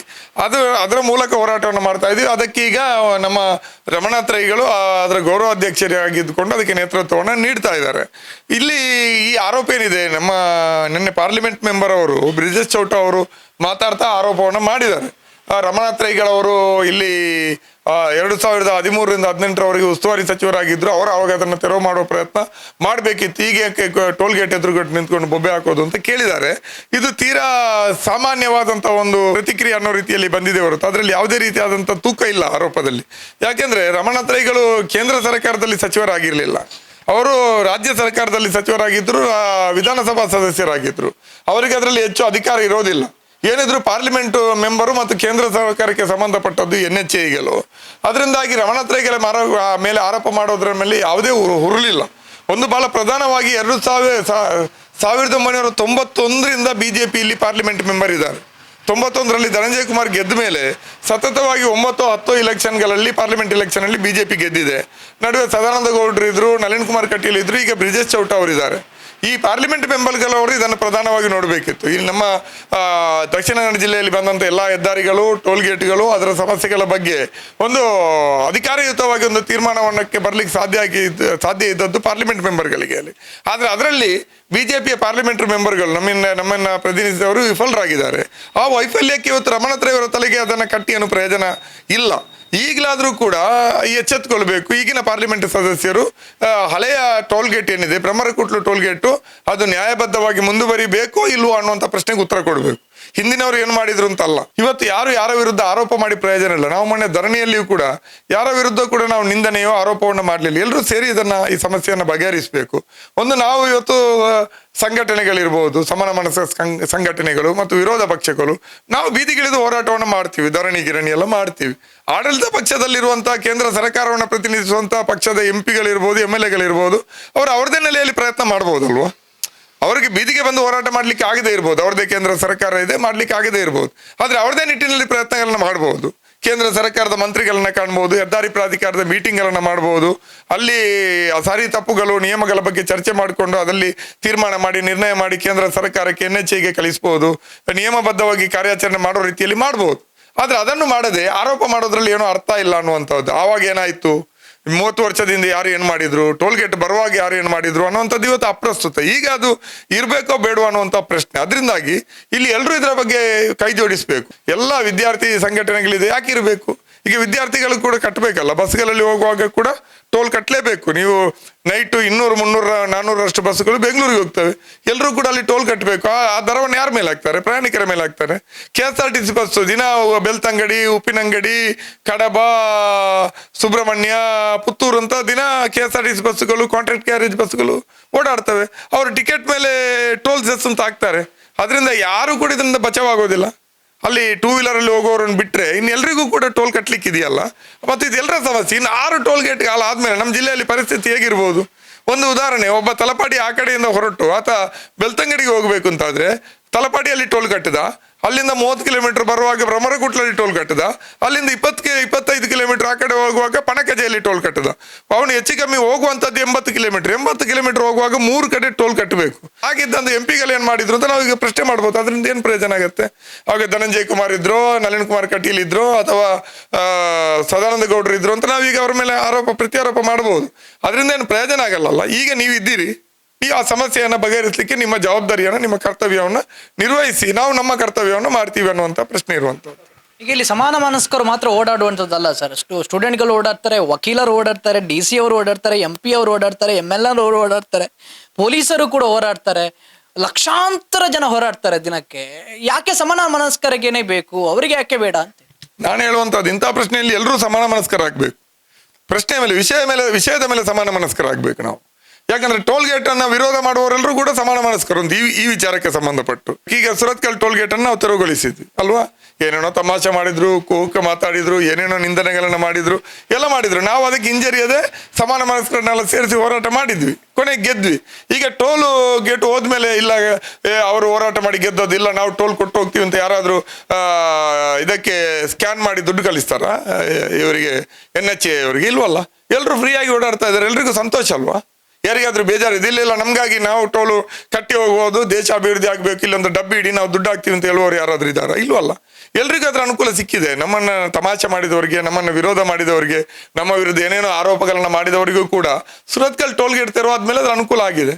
ಅದರ ಮೂಲಕ ಹೋರಾಟವನ್ನು ಮಾಡ್ತಾ ಇದ್ದೀವಿ. ಅದಕ್ಕೀಗ ನಮ್ಮ ರಮಣಾಥ್ ರೈಗಳು ಅದರ ಗೌರವಾಧ್ಯಕ್ಷರಾಗಿದ್ದುಕೊಂಡು ಅದಕ್ಕೆ ನೇತೃತ್ವವನ್ನು ನೀಡ್ತಾ ಇದ್ದಾರೆ. ಇಲ್ಲಿ ಈ ಆರೋಪ ಏನಿದೆ, ನಮ್ಮ ನಿನ್ನೆ ಪಾರ್ಲಿಮೆಂಟ್ ಮೆಂಬರ್ ಅವರು ಬ್ರಿಜೇಶ್ ಚೌಟ ಅವರು ಮಾತಾಡ್ತಾ ಆರೋಪವನ್ನು ಮಾಡಿದ್ದಾರೆ. ರಮಣಾಥ್ ರೈಗಳವರು ಇಲ್ಲಿ 2013ರಿಂದ 2018ರವರೆಗೆ ಉಸ್ತುವಾರಿ ಸಚಿವರಾಗಿದ್ದರು. ಅವರು ಅವಾಗ ಅದನ್ನು ತೆರವು ಮಾಡುವ ಪ್ರಯತ್ನ ಮಾಡಬೇಕಿತ್ತು. ಹೀಗೆ ಟೋಲ್ ಗೇಟ್ ಎದುರುಗಟ್ಟು ನಿಂತ್ಕೊಂಡು ಬೊಬ್ಬೆ ಹಾಕೋದು ಅಂತ ಕೇಳಿದ್ದಾರೆ. ಇದು ತೀರಾ ಸಾಮಾನ್ಯವಾದಂಥ ಒಂದು ಪ್ರತಿಕ್ರಿಯೆ ಅನ್ನೋ ರೀತಿಯಲ್ಲಿ ಬಂದಿದೆ ಹೊರತು ಅದರಲ್ಲಿ ಯಾವುದೇ ರೀತಿಯಾದಂಥ ತೂಕ ಇಲ್ಲ ಆರೋಪದಲ್ಲಿ. ಯಾಕೆಂದರೆ ರಮಣಾಥ್ ರೈಗಳು ಕೇಂದ್ರ ಸರ್ಕಾರದಲ್ಲಿ ಸಚಿವರಾಗಿರಲಿಲ್ಲ, ಅವರು ರಾಜ್ಯ ಸರ್ಕಾರದಲ್ಲಿ ಸಚಿವರಾಗಿದ್ದರು, ವಿಧಾನಸಭಾ ಸದಸ್ಯರಾಗಿದ್ದರು. ಅವರಿಗೆ ಅದರಲ್ಲಿ ಹೆಚ್ಚು ಅಧಿಕಾರ ಇರೋದಿಲ್ಲ. ಏನಿದ್ರು ಪಾರ್ಲಿಮೆಂಟ್ ಮೆಂಬರು ಮತ್ತು ಕೇಂದ್ರ ಸರ್ಕಾರಕ್ಕೆ ಸಂಬಂಧಪಟ್ಟದ್ದು NHAಗಳು. ಅದರಿಂದಾಗಿ ರಮಣಾಥ್ ರೈಗಳ ಮೇಲೆ ಆರೋಪ ಮಾಡೋದ್ರ ಮೇಲೆ ಯಾವುದೇ ಹುರುಳಿಲ್ಲ. ಒಂದು ಬಹಳ ಪ್ರಧಾನವಾಗಿ 1991ರಿಂದ BJPಯಲ್ಲಿ ಪಾರ್ಲಿಮೆಂಟ್ ಮೆಂಬರ್ ಇದ್ದಾರೆ. 91ರಲ್ಲಿ ಧನಂಜಯ ಕುಮಾರ್ ಗೆದ್ದ ಮೇಲೆ ಸತತವಾಗಿ 9-10 ಇಲೆಕ್ಷನ್ಗಳಲ್ಲಿ ಪಾರ್ಲಿಮೆಂಟ್ ಎಲೆಕ್ಷನಲ್ಲಿ BJP ಗೆದ್ದಿದೆ. ನಡುವೆ ಸದಾನಂದ ಗೌಡರು ಇದ್ರು, ನಳಿನ್ ಕುಮಾರ್ ಕಟೀಲ್ ಇದ್ರು, ಈಗ ಬ್ರಿಜೇಶ್ ಚೌಟ ಅವರಿದ್ದಾರೆ. ಈ ಪಾರ್ಲಿಮೆಂಟ್ ಮೆಂಬರ್ಗಳವರು ಇದನ್ನು ಪ್ರಧಾನವಾಗಿ ನೋಡಬೇಕಿತ್ತು. ಇಲ್ಲಿ ನಮ್ಮ ದಕ್ಷಿಣ ಕನ್ನಡ ಜಿಲ್ಲೆಯಲ್ಲಿ ಬಂದಂಥ ಎಲ್ಲ ಹೆದ್ದಾರಿಗಳು, ಟೋಲ್ ಗೇಟ್ಗಳು, ಅದರ ಸಮಸ್ಯೆಗಳ ಬಗ್ಗೆ ಒಂದು ಅಧಿಕಾರಯುತವಾಗಿ ಒಂದು ತೀರ್ಮಾನವನ್ನಕ್ಕೆ ಬರಲಿಕ್ಕೆ ಸಾಧ್ಯ ಇದ್ದದ್ದು ಪಾರ್ಲಿಮೆಂಟ್ ಮೆಂಬರ್ಗಳಿಗೆ ಅಲ್ಲಿ. ಆದರೆ ಅದರಲ್ಲಿ BJPಯ ಪಾರ್ಲಿಮೆಂಟರಿ ಮೆಂಬರ್ಗಳು ನಮ್ಮನ್ನ ಪ್ರತಿನಿಧಿಸಿದವರು ವಿಫಲರಾಗಿದ್ದಾರೆ. ಆ ವೈಫಲ್ಯಕ್ಕೆ ಇವತ್ತು ರಮಣಾಥ್ ರೈ ಅವರ ತಲೆಗೆ ಅದನ್ನು ಕಟ್ಟಿ ಅನ್ನೋ ಪ್ರಯೋಜನ ಇಲ್ಲ. ಈಗಲಾದರೂ ಕೂಡ ಎಚ್ಚೆತ್ತುಕೊಳ್ಬೇಕು. ಈಗಿನ ಪಾರ್ಲಿಮೆಂಟ್ ಸದಸ್ಯರು ಹಳೆಯ ಟೋಲ್ ಗೇಟ್ ಏನಿದೆ, ಬ್ರಹ್ಮರಕೋಟ್ಲು ಟೋಲ್ ಗೇಟು, ಅದು ನ್ಯಾಯಬದ್ಧವಾಗಿ ಮುಂದುವರಿಬೇಕೋ ಇಲ್ವೋ ಅನ್ನುವಂಥ ಪ್ರಶ್ನೆಗೆ ಉತ್ತರ ಕೊಡಬೇಕು. ಹಿಂದಿನವರು ಏನು ಮಾಡಿದ್ರು ಅಂತಲ್ಲ. ಇವತ್ತು ಯಾರ ವಿರುದ್ಧ ಆರೋಪ ಮಾಡಿ ಪ್ರಯೋಜನ ಇಲ್ಲ. ನಾವು ಮೊನ್ನೆ ಧರಣಿಯಲ್ಲಿಯೂ ಕೂಡ ಯಾರ ವಿರುದ್ಧ ಕೂಡ ನಾವು ನಿಂದನೆಯೋ ಆರೋಪವನ್ನು ಮಾಡಲಿಲ್ಲ. ಎಲ್ಲರೂ ಸೇರಿ ಈ ಸಮಸ್ಯೆಯನ್ನು ಬಗೆಹರಿಸಬೇಕು. ನಾವು ಇವತ್ತು ಸಂಘಟನೆಗಳಿರ್ಬೋದು, ಸಮಾನ ಮನಸ್ಕ ಸಂಘಟನೆಗಳು ಮತ್ತು ವಿರೋಧ ಪಕ್ಷಗಳು ನಾವು ಬೀದಿಗಿಳಿದು ಹೋರಾಟವನ್ನು ಮಾಡ್ತೀವಿ, ಗಿರಣಿ ಎಲ್ಲ ಮಾಡ್ತೀವಿ. ಆಡಳಿತ ಪಕ್ಷದಲ್ಲಿರುವಂಥ ಕೇಂದ್ರ ಸರ್ಕಾರವನ್ನು ಪ್ರತಿನಿಧಿಸುವಂಥ ಪಕ್ಷದ MP ಗಳಿರ್ಬೋದು, MLAಗಳಿರ್ಬೋದು, ಅವರು ಅವ್ರದೇ ನೆಲೆಯಲ್ಲಿ ಪ್ರಯತ್ನ ಮಾಡ್ಬೋದಲ್ವ. ಅವರಿಗೆ ಬೀದಿಗೆ ಬಂದು ಹೋರಾಟ ಮಾಡಲಿಕ್ಕೆ ಆಗದೇ ಇರ್ಬೋದು, ಅವ್ರದ್ದೇ ಕೇಂದ್ರ ಸರ್ಕಾರ ಇದೆ, ಮಾಡಲಿಕ್ಕೆ ಆಗದೇ ಇರ್ಬೋದು. ಆದರೆ ಅವ್ರದೇ ನಿಟ್ಟಿನಲ್ಲಿ ಪ್ರಯತ್ನಗಳನ್ನ ಮಾಡ್ಬೋದು. ಕೇಂದ್ರ ಸರ್ಕಾರದ ಮಂತ್ರಿಗಳನ್ನ ಕಾಣ್ಬೋದು, ಹೆದ್ದಾರಿ ಪ್ರಾಧಿಕಾರದ ಮೀಟಿಂಗ್ಗಳನ್ನು ಮಾಡ್ಬೋದು. ಅಲ್ಲಿ ಸಾರಿ ತಪ್ಪುಗಳು, ನಿಯಮಗಳ ಬಗ್ಗೆ ಚರ್ಚೆ ಮಾಡಿಕೊಂಡು ಅದರಲ್ಲಿ ತೀರ್ಮಾನ ಮಾಡಿ, ನಿರ್ಣಯ ಮಾಡಿ ಕೇಂದ್ರ ಸರ್ಕಾರಕ್ಕೆ NHAಗೆ ಕಳಿಸ್ಬೋದು. ನಿಯಮಬದ್ಧವಾಗಿ ಕಾರ್ಯಾಚರಣೆ ಮಾಡೋ ರೀತಿಯಲ್ಲಿ ಮಾಡ್ಬೋದು. ಆದರೆ ಅದನ್ನು ಮಾಡದೆ ಆರೋಪ ಮಾಡೋದ್ರಲ್ಲಿ ಏನೋ ಅರ್ಥ ಇಲ್ಲ ಅನ್ನುವಂಥದ್ದು. ಆವಾಗ ಏನಾಯಿತು, 30 ವರ್ಷದಿಂದ ಯಾರು ಏನು ಮಾಡಿದ್ರು, ಟೋಲ್ ಗೇಟ್ ಬರುವಾಗ ಯಾರು ಏನು ಮಾಡಿದ್ರು ಅನ್ನುವಂಥದ್ದು ಇವತ್ತು ಅಪ್ರಸ್ತುತ. ಈಗ ಅದು ಇರಬೇಕೋ ಬೇಡವೋ ಅನ್ನುವಂಥ ಪ್ರಶ್ನೆ. ಅದರಿಂದಾಗಿ ಇಲ್ಲಿ ಎಲ್ಲರೂ ಇದರ ಬಗ್ಗೆ ಕೈ ಜೋಡಿಸಬೇಕು. ಎಲ್ಲ ವಿದ್ಯಾರ್ಥಿ ಸಂಘಟನೆಗಳಿದೆ, ಯಾಕೆ ಇರಬೇಕು? ಈಗ ವಿದ್ಯಾರ್ಥಿಗಳು ಕೂಡ ಕಟ್ಟಬೇಕಲ್ಲ, ಬಸ್ಗಳಲ್ಲಿ ಹೋಗುವಾಗ ಕೂಡ ಟೋಲ್ ಕಟ್ಟಲೇಬೇಕು. ನೀವು ನೈಟು 200, 300, 400ರಷ್ಟು ಬಸ್ಸುಗಳು ಬೆಂಗಳೂರಿಗೆ ಹೋಗ್ತವೆ. ಎಲ್ಲರೂ ಕೂಡ ಅಲ್ಲಿ ಟೋಲ್ ಕಟ್ಟಬೇಕು. ಆ ದರವನ್ನು ಯಾರ ಮೇಲೆ ಹಾಕ್ತಾರೆ? ಪ್ರಯಾಣಿಕರ ಮೇಲೆ ಹಾಕ್ತಾರೆ. KSRTC ಬಸ್ಸು ದಿನ ಬೆಳ್ತಂಗಡಿ, ಉಪ್ಪಿನಂಗಡಿ, ಕಡಬ, ಸುಬ್ರಹ್ಮಣ್ಯ, ಪುತ್ತೂರು ಅಂತ ದಿನ KSRTC ಬಸ್ಸುಗಳು, ಕಾಂಟ್ರಾಕ್ಟ್ ಕ್ಯಾರೇಜ್ ಬಸ್ಸುಗಳು ಓಡಾಡ್ತವೆ. ಅವರು ಟಿಕೆಟ್ ಮೇಲೆ ಟೋಲ್ ಸೆಸ್ ಅಂತ ಹಾಕ್ತಾರೆ. ಅದರಿಂದ ಯಾರು ಕೂಡ ಇದರಿಂದ ಬಚಾವಾಗೋದಿಲ್ಲ. ಅಲ್ಲಿ 2 ವೀಲರಲ್ಲಿ ಹೋಗೋರನ್ನು ಬಿಟ್ಟರೆ ಇನ್ನೆಲ್ಲರಿಗೂ ಕೂಡ ಟೋಲ್ ಕಟ್ಟಲಿಕ್ಕೆ ಇದೆಯಲ್ಲ. ಮತ್ತು ಇದೆಲ್ಲರ ಸಮಸ್ಯೆ. ಇನ್ನು 6 ಟೋಲ್ ಗೇಟ್ ಕಾಲ ಆದಮೇಲೆ ನಮ್ಮ ಜಿಲ್ಲೆಯಲ್ಲಿ ಪರಿಸ್ಥಿತಿ ಹೇಗಿರ್ಬೋದು? ಒಂದು ಉದಾಹರಣೆ, ಒಬ್ಬ ತಲಪಾಡಿ ಆ ಕಡೆಯಿಂದ ಹೊರಟು ಆತ ಬೆಳ್ತಂಗಡಿಗೆ ಹೋಗಬೇಕು ಅಂತಾದರೆ ತಲಪಾಡಿಯಲ್ಲಿ ಟೋಲ್ ಕಟ್ಟಿದ, ಅಲ್ಲಿಂದ 30 ಕಿಲೋಮೀಟರ್ ಬರುವಾಗ ಬ್ರಹ್ಮರಕೋಟ್ಲಲ್ಲಿ ಟೋಲ್ ಕಟ್ಟಿದ, ಅಲ್ಲಿಂದ 25 ಕಿಲೋಮೀಟರ್ ಆ ಕಡೆ ಹೋಗುವಾಗ ಪಣಕಜೆಯಲ್ಲಿ ಟೋಲ್ ಕಟ್ಟಿದ. ಅವನು ಹೆಚ್ಚು ಕಮ್ಮಿ ಹೋಗುವಂಥದ್ದು 80 ಕಿಲೋಮೀಟರ್ ಹೋಗುವಾಗ 3 ಕಡೆ ಟೋಲ್ ಕಟ್ಟಬೇಕು. ಹಾಗಿದ್ದಂತ MP ಗಳು ಏನು ಮಾಡಿದ್ರು ಅಂತ ನಾವು ಈಗ ಪ್ರಶ್ನೆ ಮಾಡ್ಬೋದು. ಅದರಿಂದ ಏನು ಪ್ರಯೋಜನ ಆಗುತ್ತೆ? ಅವಾಗ ಧನಂಜಯ ಕುಮಾರ್ ಇದ್ರು, ನಳಿನ್ ಕುಮಾರ್ ಕಟೀಲ್ ಇದ್ರು, ಅಥವಾ ಸದಾನಂದ ಗೌಡರು ಇದ್ರು ಅಂತ ನಾವೀಗ ಅವ್ರ ಮೇಲೆ ಪ್ರತ್ಯಾರೋಪ ಮಾಡ್ಬೋದು. ಅದರಿಂದ ಏನು ಪ್ರಯೋಜನ ಆಗಲ್ಲ. ಈಗ ನೀವಿದ್ದೀರಿ, ಆ ಸಮಸ್ಯೆಯನ್ನು ಬಗೆಹರಿಸಲಿಕ್ಕೆ ನಿಮ್ಮ ಜವಾಬ್ದಾರಿಯನ್ನು, ನಿಮ್ಮ ಕರ್ತವ್ಯವನ್ನು ನಿರ್ವಹಿಸಿ. ನಾವು ನಮ್ಮ ಕರ್ತವ್ಯವನ್ನು ಮಾಡ್ತೀವಿ ಅನ್ನುವಂಥ ಪ್ರಶ್ನೆ ಇರುವಂಥದ್ದು. ಈಗ ಇಲ್ಲಿ ಸಮಾನ ಮನಸ್ಕರು ಮಾತ್ರ ಓಡಾಡುವಂಥದ್ದಲ್ಲ ಸರ್. ಸ್ಟೂಡೆಂಟ್ಗಳು ಓಡಾಡ್ತಾರೆ, ವಕೀಲರು ಓಡಾಡ್ತಾರೆ, DC ಅವರು ಓಡಾಡ್ತಾರೆ, MP ಅವರು ಓಡಾಡ್ತಾರೆ, MLA ಅವರು ಓಡಾಡ್ತಾರೆ, ಪೊಲೀಸರು ಕೂಡ ಹೋರಾಡ್ತಾರೆ. ಲಕ್ಷಾಂತರ ಜನ ಹೋರಾಡ್ತಾರೆ ದಿನಕ್ಕೆ. ಯಾಕೆ ಸಮಾನ ಮನಸ್ಕರಿಗೇನೆ ಬೇಕು, ಅವರಿಗೆ ಯಾಕೆ ಬೇಡ ಅಂತ ನಾನು ಹೇಳುವಂಥದ್ದು, ಇಂಥ ಪ್ರಶ್ನೆಯಲ್ಲಿ ಎಲ್ಲರೂ ಸಮಾನ ಮನಸ್ಕರಾಗಬೇಕು. ಪ್ರಶ್ನೆ ಮೇಲೆ ವಿಷಯದ ಮೇಲೆ ಸಮಾನ ಮನಸ್ಕರಾಗಬೇಕು ನಾವು. ಯಾಕಂದ್ರೆ ಟೋಲ್ ಗೇಟ್ ಅನ್ನ ವಿರೋಧ ಮಾಡುವವರೆಲ್ಲರೂ ಕೂಡ ಸಮಾನ ಮನಸ್ಕರು ಒಂದು ಈ ವಿಚಾರಕ್ಕೆ ಸಂಬಂಧಪಟ್ಟು. ಈಗ ಸುರತ್ಕಲ್ ಟೋಲ್ ಗೇಟ್ ಅನ್ನು ನಾವು ತೆರವುಗೊಳಿಸಿದ್ವಿ ಅಲ್ವಾ. ಏನೇನೋ ತಮಾಷೆ ಮಾಡಿದ್ರು, ಕೂಕ ಮಾತಾಡಿದ್ರು, ಏನೇನೋ ನಿಂದನೆಗಳನ್ನ ಮಾಡಿದ್ರು, ಎಲ್ಲ ಮಾಡಿದ್ರು. ನಾವು ಅದಕ್ಕೆ ಹಿಂಜರಿಯದೆ ಸಮಾನ ಮನಸ್ಕರನ್ನೆಲ್ಲ ಸೇರಿಸಿ ಹೋರಾಟ ಮಾಡಿದ್ವಿ, ಕೊನೆಗೆ ಗೆದ್ವಿ. ಈಗ ಟೋಲ್ ಗೇಟ್ ಹೋದ್ಮೇಲೆ ಇಲ್ಲ ಅವರು ಹೋರಾಟ ಮಾಡಿ ಗೆದ್ದೋದಿಲ್ಲ, ನಾವು ಟೋಲ್ ಕೊಟ್ಟು ಹೋಗ್ತೀವಿ ಅಂತ ಯಾರಾದರೂ ಇದಕ್ಕೆ ಸ್ಕ್ಯಾನ್ ಮಾಡಿ ದುಡ್ಡು ಕಳಿಸ್ತಾರ ಇವರಿಗೆ NHA ಅವರಿಗೆ? ಇಲ್ವಲ್ಲ. ಎಲ್ಲರೂ ಫ್ರೀಯಾಗಿ ಓಡಾಡ್ತಾ ಇದ್ದಾರೆ, ಎಲ್ರಿಗೂ ಸಂತೋಷ ಅಲ್ವಾ? ಯಾರಿಗಾದ್ರೂ ಬೇಜಾರು ಇದಿಲ್ಲ ನಮಗಾಗಿ ನಾವು ಟೋಲು ಕಟ್ಟಿ ಹೋಗ್ಬೋದು, ದೇಶ ಅಭಿವೃದ್ಧಿ ಆಗಬೇಕು, ಇಲ್ಲೊಂದು ಡಬ್ಬಿ ಇಡಿ ನಾವು ದುಡ್ಡು ಹಾಕ್ತೀವಿ ಅಂತ ಹೇಳುವವರು ಯಾರಾದ್ರೂ ಇದ್ದಾರಾ? ಇಲ್ವಲ್ಲ. ಎಲ್ರಿಗೂ ಅದ್ರ ಅನುಕೂಲ ಸಿಕ್ಕಿದೆ. ನಮ್ಮನ್ನ ತಮಾಷೆ ಮಾಡಿದವರಿಗೆ, ನಮ್ಮನ್ನು ವಿರೋಧ ಮಾಡಿದವರಿಗೆ, ನಮ್ಮ ವಿರುದ್ಧ ಏನೇನೋ ಆರೋಪಗಳನ್ನ ಮಾಡಿದವರಿಗೂ ಕೂಡ ಸುರತ್ಕಲ್ ಟೋಲ್ ಗೇಟ್ ತೆರವಾದ್ಮೇಲೆ ಅದ್ರ ಅನುಕೂಲ ಆಗಿದೆ.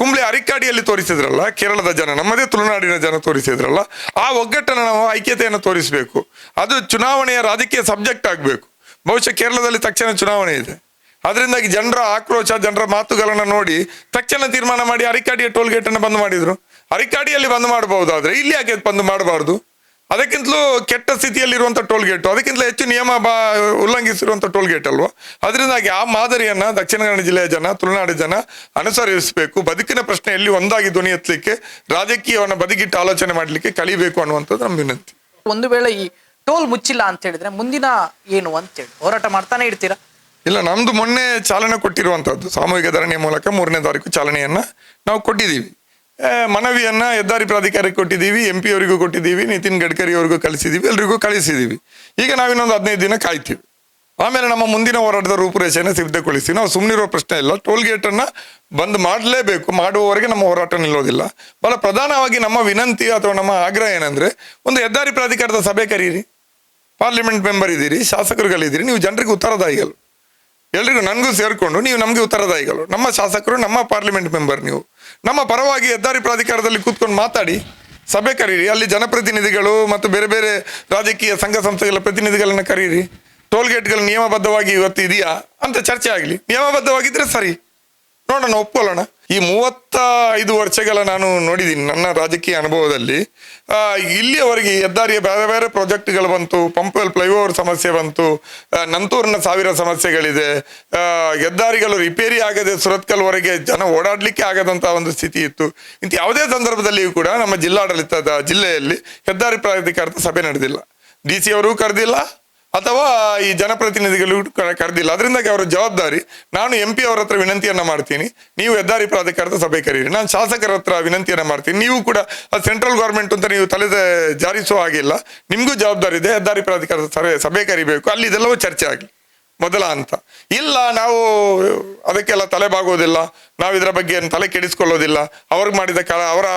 ಕುಂಬ್ಳೆ ಅರಿಕ್ಕಾಡಿಯಲ್ಲಿ ತೋರಿಸಿದ್ರಲ್ಲ ಕೇರಳದ ಜನ, ನಮ್ಮದೇ ತುಳುನಾಡಿನ ಜನ ತೋರಿಸಿದ್ರಲ್ಲ, ಆ ಒಗ್ಗಟ್ಟನ್ನು ನಾವು ಐಕ್ಯತೆಯನ್ನು ತೋರಿಸಬೇಕು. ಅದು ಚುನಾವಣೆಯ ರಾಜಕೀಯ ಸಬ್ಜೆಕ್ಟ್ ಆಗಬೇಕು. ಬಹುಶಃ ಕೇರಳದಲ್ಲಿ ತಕ್ಷಣ ಚುನಾವಣೆ ಇದೆ, ಅದರಿಂದಾಗಿ ಜನರ ಆಕ್ರೋಶ, ಜನರ ಮಾತುಗಳನ್ನು ನೋಡಿ ತಕ್ಷಣ ತೀರ್ಮಾನ ಮಾಡಿ ಅರಿಕ್ಕಾಡಿಯ ಟೋಲ್ ಗೇಟ್ ಅನ್ನು ಬಂದ್ ಮಾಡಿದ್ರು. ಅರಿಕ್ಕಾಡಿಯಲ್ಲಿ ಬಂದ್ ಮಾಡಬಹುದಾದ್ರೆ ಇಲ್ಲಿ ಯಾಕೆ ಬಂದ್ ಮಾಡಬಾರ್ದು? ಅದಕ್ಕಿಂತಲೂ ಕೆಟ್ಟ ಸ್ಥಿತಿಯಲ್ಲಿರುವಂಥ ಟೋಲ್ ಗೇಟು, ಅದಕ್ಕಿಂತಲೂ ಹೆಚ್ಚು ನಿಯಮ ಉಲ್ಲಂಘಿಸಿರುವಂಥ ಟೋಲ್ ಗೇಟ್ ಅಲ್ವಾ. ಅದರಿಂದಾಗಿ ಆ ಮಾದರಿಯನ್ನ ದಕ್ಷಿಣ ಕನ್ನಡ ಜಿಲ್ಲೆಯ ಜನ, ತುಳುನಾಡು ಜನ ಅನುಸರಿಸಬೇಕು. ಬದುಕಿನ ಪ್ರಶ್ನೆಯಲ್ಲಿ ಒಂದಾಗಿ ಧ್ವನಿ ಎತ್ತಲಿಕ್ಕೆ, ರಾಜಕೀಯವನ್ನು ಬದಿಗಿಟ್ಟು ಆಲೋಚನೆ ಮಾಡಲಿಕ್ಕೆ ಕಲಿಬೇಕು ಅನ್ನುವಂಥದ್ದು ನಮ್ಮ ವಿನಂತಿ. ಒಂದು ವೇಳೆ ಈ ಟೋಲ್ ಮುಚ್ಚಿಲ್ಲ ಅಂತ ಹೇಳಿದ್ರೆ ಮುಂದಿನ ಏನು ಅಂತೇಳಿ ಹೋರಾಟ ಮಾಡ್ತಾನೆ ಇರ್ತೀರಾ? ಇಲ್ಲ, ನಮ್ದು ಮೊನ್ನೆ ಚಾಲನೆ ಕೊಟ್ಟಿರುವಂಥದ್ದು ಸಾಮೂಹಿಕ ಧರಣಿಯ ಮೂಲಕ 3ನೇ ತಾರೀಕು ಚಾಲನೆಯನ್ನ ನಾವು ಕೊಟ್ಟಿದ್ದೀವಿ. ಮನವಿಯನ್ನ ಹೆದ್ದಾರಿ ಪ್ರಾಧಿಕಾರಕ್ಕೆ ಕೊಟ್ಟಿದ್ದೀವಿ, MP ಅವರಿಗೂ ಕೊಟ್ಟಿದ್ದೀವಿ, ನಿತಿನ್ ಗಡ್ಕರಿ ಅವರಿಗೂ ಕಳಿಸಿದ್ದೀವಿ, ಎಲ್ರಿಗೂ ಕಳಿಸಿದ್ದೀವಿ. ಈಗ ನಾವಿನ್ನೊಂದು 15 ದಿನ ಕಾಯ್ತೀವಿ. ಆಮೇಲೆ ನಮ್ಮ ಮುಂದಿನ ಹೋರಾಟದ ರೂಪುರೇಷೆಯನ್ನು ಸಿದ್ಧಗೊಳಿಸಿ, ನಾವು ಸುಮ್ಮನಿರೋ ಪ್ರಶ್ನೆ ಇಲ್ಲ. ಟೋಲ್ ಗೇಟನ್ನು ಬಂದ್ ಮಾಡಲೇಬೇಕು, ಮಾಡುವವರೆಗೆ ನಮ್ಮ ಹೋರಾಟ ನಿಲ್ಲೋದಿಲ್ಲ. ಬಹಳ ಪ್ರಧಾನವಾಗಿ ನಮ್ಮ ವಿನಂತಿ ಅಥವಾ ನಮ್ಮ ಆಗ್ರಹ ಏನಂದ್ರೆ, ಒಂದು ಹೆದ್ದಾರಿ ಪ್ರಾಧಿಕಾರದ ಸಭೆ ಕರೀರಿ. ಪಾರ್ಲಿಮೆಂಟ್ ಮೆಂಬರ್ ಇದ್ದೀರಿ, ಶಾಸಕರುಗಳಿದ್ದೀರಿ, ನೀವು ಜನರಿಗೆ ಉತ್ತರದಾಯಿಗಳು, ಎಲ್ರಿಗೂ ನನಗೂ ಸೇರಿಕೊಂಡು ನೀವು ನಮಗೆ ಉತ್ತರದಾಯಿಗಳು. ನಮ್ಮ ಶಾಸಕರು, ನಮ್ಮ ಪಾರ್ಲಿಮೆಂಟ್ ಮೆಂಬರ್, ನೀವು ನಮ್ಮ ಪರವಾಗಿ ಹೆದ್ದಾರಿ ಪ್ರಾಧಿಕಾರದಲ್ಲಿ ಕೂತ್ಕೊಂಡು ಮಾತಾಡಿ, ಸಭೆ ಕರೀರಿ. ಅಲ್ಲಿ ಜನಪ್ರತಿನಿಧಿಗಳು ಮತ್ತು ಬೇರೆ ಬೇರೆ ರಾಜಕೀಯ ಸಂಘ ಸಂಸ್ಥೆಗಳ ಪ್ರತಿನಿಧಿಗಳನ್ನ ಕರೀರಿ. ಟೋಲ್ ಗೇಟ್ಗಳು ನಿಯಮಬದ್ಧವಾಗಿ ಇವತ್ತು ಇದೆಯಾ ಅಂತ ಚರ್ಚೆ ಆಗಲಿ. ನಿಯಮಬದ್ಧವಾಗಿದ್ರೆ ಸರಿ, ನೋಡೋಣ, ಒಪ್ಕೊಳ್ಳೋಣ. ಈ 35 ವರ್ಷಗಳ ನಾನು ನೋಡಿದ್ದೀನಿ ನನ್ನ ರಾಜಕೀಯ ಅನುಭವದಲ್ಲಿ. ಇಲ್ಲಿಯವರೆಗೆ ಹೆದ್ದಾರಿಯ ಬೇರೆ ಬೇರೆ ಪ್ರಾಜೆಕ್ಟ್ಗಳು ಬಂತು, ಪಂಪ್ವೆಲ್ ಫ್ಲೈಓವರ್ ಸಮಸ್ಯೆ ಬಂತು, ನಂತೂರಿನ 1000 ಸಮಸ್ಯೆಗಳಿದೆ. ಹೆದ್ದಾರಿಗಳು ರಿಪೇರಿ ಆಗದೆ ಸುರತ್ಕಲ್ವರೆಗೆ ಜನ ಓಡಾಡಲಿಕ್ಕೆ ಆಗದಂಥ ಒಂದು ಸ್ಥಿತಿ ಇತ್ತು. ಇಂಥ ಯಾವುದೇ ಸಂದರ್ಭದಲ್ಲಿಯೂ ಕೂಡ ನಮ್ಮ ಜಿಲ್ಲಾಡಳಿತದ ಜಿಲ್ಲೆಯಲ್ಲಿ ಹೆದ್ದಾರಿ ಪ್ರಾಧಿಕಾರದ ಸಭೆ ನಡೆದಿಲ್ಲ. DC ಅವರು ಕರೆದಿಲ್ಲ, ಅಥವಾ ಈ ಜನಪ್ರತಿನಿಧಿಗಳು ಕರೆದಿಲ್ಲ. ಅದರಿಂದಾಗಿ ಅವರ ಜವಾಬ್ದಾರಿ. ನಾನು MP ಅವರ ಹತ್ರ ವಿನಂತಿಯನ್ನ ಮಾಡ್ತೀನಿ, ನೀವು ಹೆದ್ದಾರಿ ಪ್ರಾಧಿಕಾರದ ಸಭೆ ಕರೀರಿ. ನಾನು ಶಾಸಕರ ಹತ್ರ ವಿನಂತಿಯನ್ನ ಮಾಡ್ತೀನಿ, ನೀವು ಕೂಡ ಸೆಂಟ್ರಲ್ ಗೌರ್ಮೆಂಟ್ ಅಂತ ನೀವು ತಲೆ ಜಾರಿಸುವ ಹಾಗಿಲ್ಲ. ನಿಮಗೂ ಜವಾಬ್ದಾರಿ ಇದೆ, ಹೆದ್ದಾರಿ ಪ್ರಾಧಿಕಾರದ ಸಭೆ ಕರಿಬೇಕು, ಅಲ್ಲಿ ಇದೆಲ್ಲವೂ ಚರ್ಚೆ ಆಗಲಿ ಮೊದಲ ಹಂತ. ಇಲ್ಲ, ನಾವು ಅದಕ್ಕೆಲ್ಲ ತಲೆ ಬಾಗೋದಿಲ್ಲ, ನಾವು ಇದರ ಬಗ್ಗೆ ತಲೆ ಕೆಡಿಸ್ಕೊಳ್ಳೋದಿಲ್ಲ, ಅವ್ರಿಗೆ ಮಾಡಿದ ಅವರ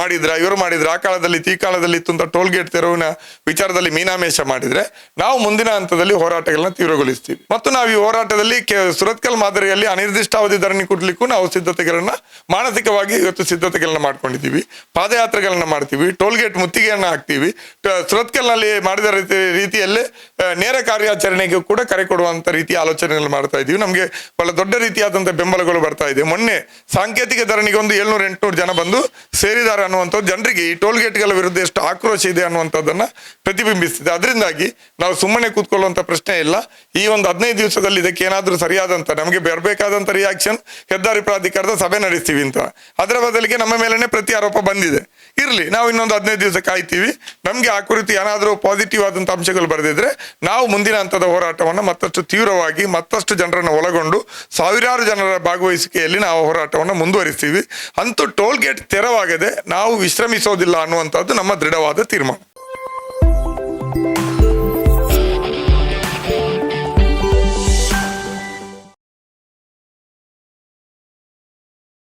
ಮಾಡಿದ್ರ, ಇವರು ಮಾಡಿದ್ರ, ಆ ಕಾಲದಲ್ಲಿ ಈ ಕಾಲದಲ್ಲಿ ಇತ್ತು ಅಂತ ಟೋಲ್ ಗೇಟ್ ತೆರವಿನ ವಿಚಾರದಲ್ಲಿ ಮೀನಾಮೇಷ ಮಾಡಿದ್ರೆ ನಾವು ಮುಂದಿನ ಹಂತದಲ್ಲಿ ಹೋರಾಟಗಳನ್ನ ತೀವ್ರಗೊಳಿಸ್ತೀವಿ. ಮತ್ತು ನಾವು ಈ ಹೋರಾಟದಲ್ಲಿ ಸುರತ್ಕಲ್ ಮಾದರಿಯಲ್ಲಿ ಅನಿರ್ದಿಷ್ಟಾವಧಿ ಧರಣಿ ಕೊಡ್ಲಿಕ್ಕೂ ನಾವು ಸಿದ್ಧತೆಗಳನ್ನ ಮಾನಸಿಕವಾಗಿ ಇವತ್ತು ಸಿದ್ಧತೆಗಳನ್ನ ಮಾಡ್ಕೊಂಡಿದ್ದೀವಿ. ಪಾದಯಾತ್ರೆಗಳನ್ನ ಮಾಡ್ತೀವಿ, ಟೋಲ್ ಗೇಟ್ ಮುತ್ತಿಗೆಯನ್ನ ಹಾಕ್ತೀವಿ. ಸುರತ್ಕಲ್ನಲ್ಲಿ ಮಾಡಿದ ರೀತಿಯಲ್ಲೇ ನೇರ ಕಾರ್ಯಾಚರಣೆಗೆ ಕೂಡ ಕರೆ ಕೊಡುವಂತ ರೀತಿಯ ಆಲೋಚನೆಗಳು ಮಾಡ್ತಾ ಇದ್ದೀವಿ. ನಮಗೆ ಬಹಳ ದೊಡ್ಡ ರೀತಿಯಾದಂತಹ ಬೆಂಬಲಗಳು ಬರ್ತಾ ಇದೆ. ಮೊನ್ನೆ ಸಾಂಕೇತಿಕ ಧರಣಿಗೆ ಒಂದು 700-800 ಜನ ಬಂದು ಸೇರಿದ್ದಾರೆ ಅನ್ನುವಂಥದ್ದು ಜನರಿಗೆ ಈ ಟೋಲ್ ಗೇಟ್ಗಳ ವಿರುದ್ಧ ಎಷ್ಟು ಆಕ್ರೋಶ ಇದೆ ಅನ್ನುವಂಥದ್ದನ್ನ ಪ್ರತಿಬಿಂಬಿಸ್ತಿದೆ. ಅದರಿಂದಾಗಿ ನಾವು ಸುಮ್ಮನೆ ಕೂತ್ಕೊಳ್ಳುವಂತ ಪ್ರಶ್ನೆ ಇಲ್ಲ. ಈ ಒಂದು 15 ದಿವಸದಲ್ಲಿ ಇದಕ್ಕೆ ಏನಾದರೂ ಸರಿಯಾದಂತ ನಮಗೆ ಬರಬೇಕಾದಂತ ರಿಯಾಕ್ಷನ್, ಹೆದ್ದಾರಿ ಪ್ರಾಧಿಕಾರದ ಸಭೆ ನಡೆಸ್ತೀವಿ ಅಂತ, ಅದರ ಬದಲಿಗೆ ನಮ್ಮ ಮೇಲೇನೆ ಪ್ರತಿ ಆರೋಪ ಬಂದಿದೆ. ಇರ್ಲಿ, ನಾವು ಇನ್ನೊಂದು 15 ದಿವಸ ಕಾಯ್ತೀವಿ. ನಮ್ಗೆ ಆ ಕುರಿತು ಏನಾದರೂ ಪಾಸಿಟಿವ್ ಆದಂತ ಅಂಶಗಳು ಬರೆದಿದ್ರೆ ನಾವು ಮುಂದಿನ ಹಂತದ ಹೋರಾಟವನ್ನು ಮತ್ತಷ್ಟು ತೀವ್ರವಾಗಿ, ಮತ್ತಷ್ಟು ಜನರನ್ನು ಒಳಗೊಂಡು ಸಾವಿರಾರು ಜನರ ಭಾಗವಹಿಸಿಕೆಯಲ್ಲಿ ನಾವು ಹೋರಾಟವನ್ನು ಮುಂದುವರಿಸ್ತೀವಿ. ಅಂತೂ ಟೋಲ್ ಗೇಟ್ ತೆರವಾಗದೆ ನಾವು ವಿಶ್ರಮಿಸೋದಿಲ್ಲ ಅನ್ನುವಂಥದ್ದು ನಮ್ಮ ದೃಢವಾದ ತೀರ್ಮಾನ.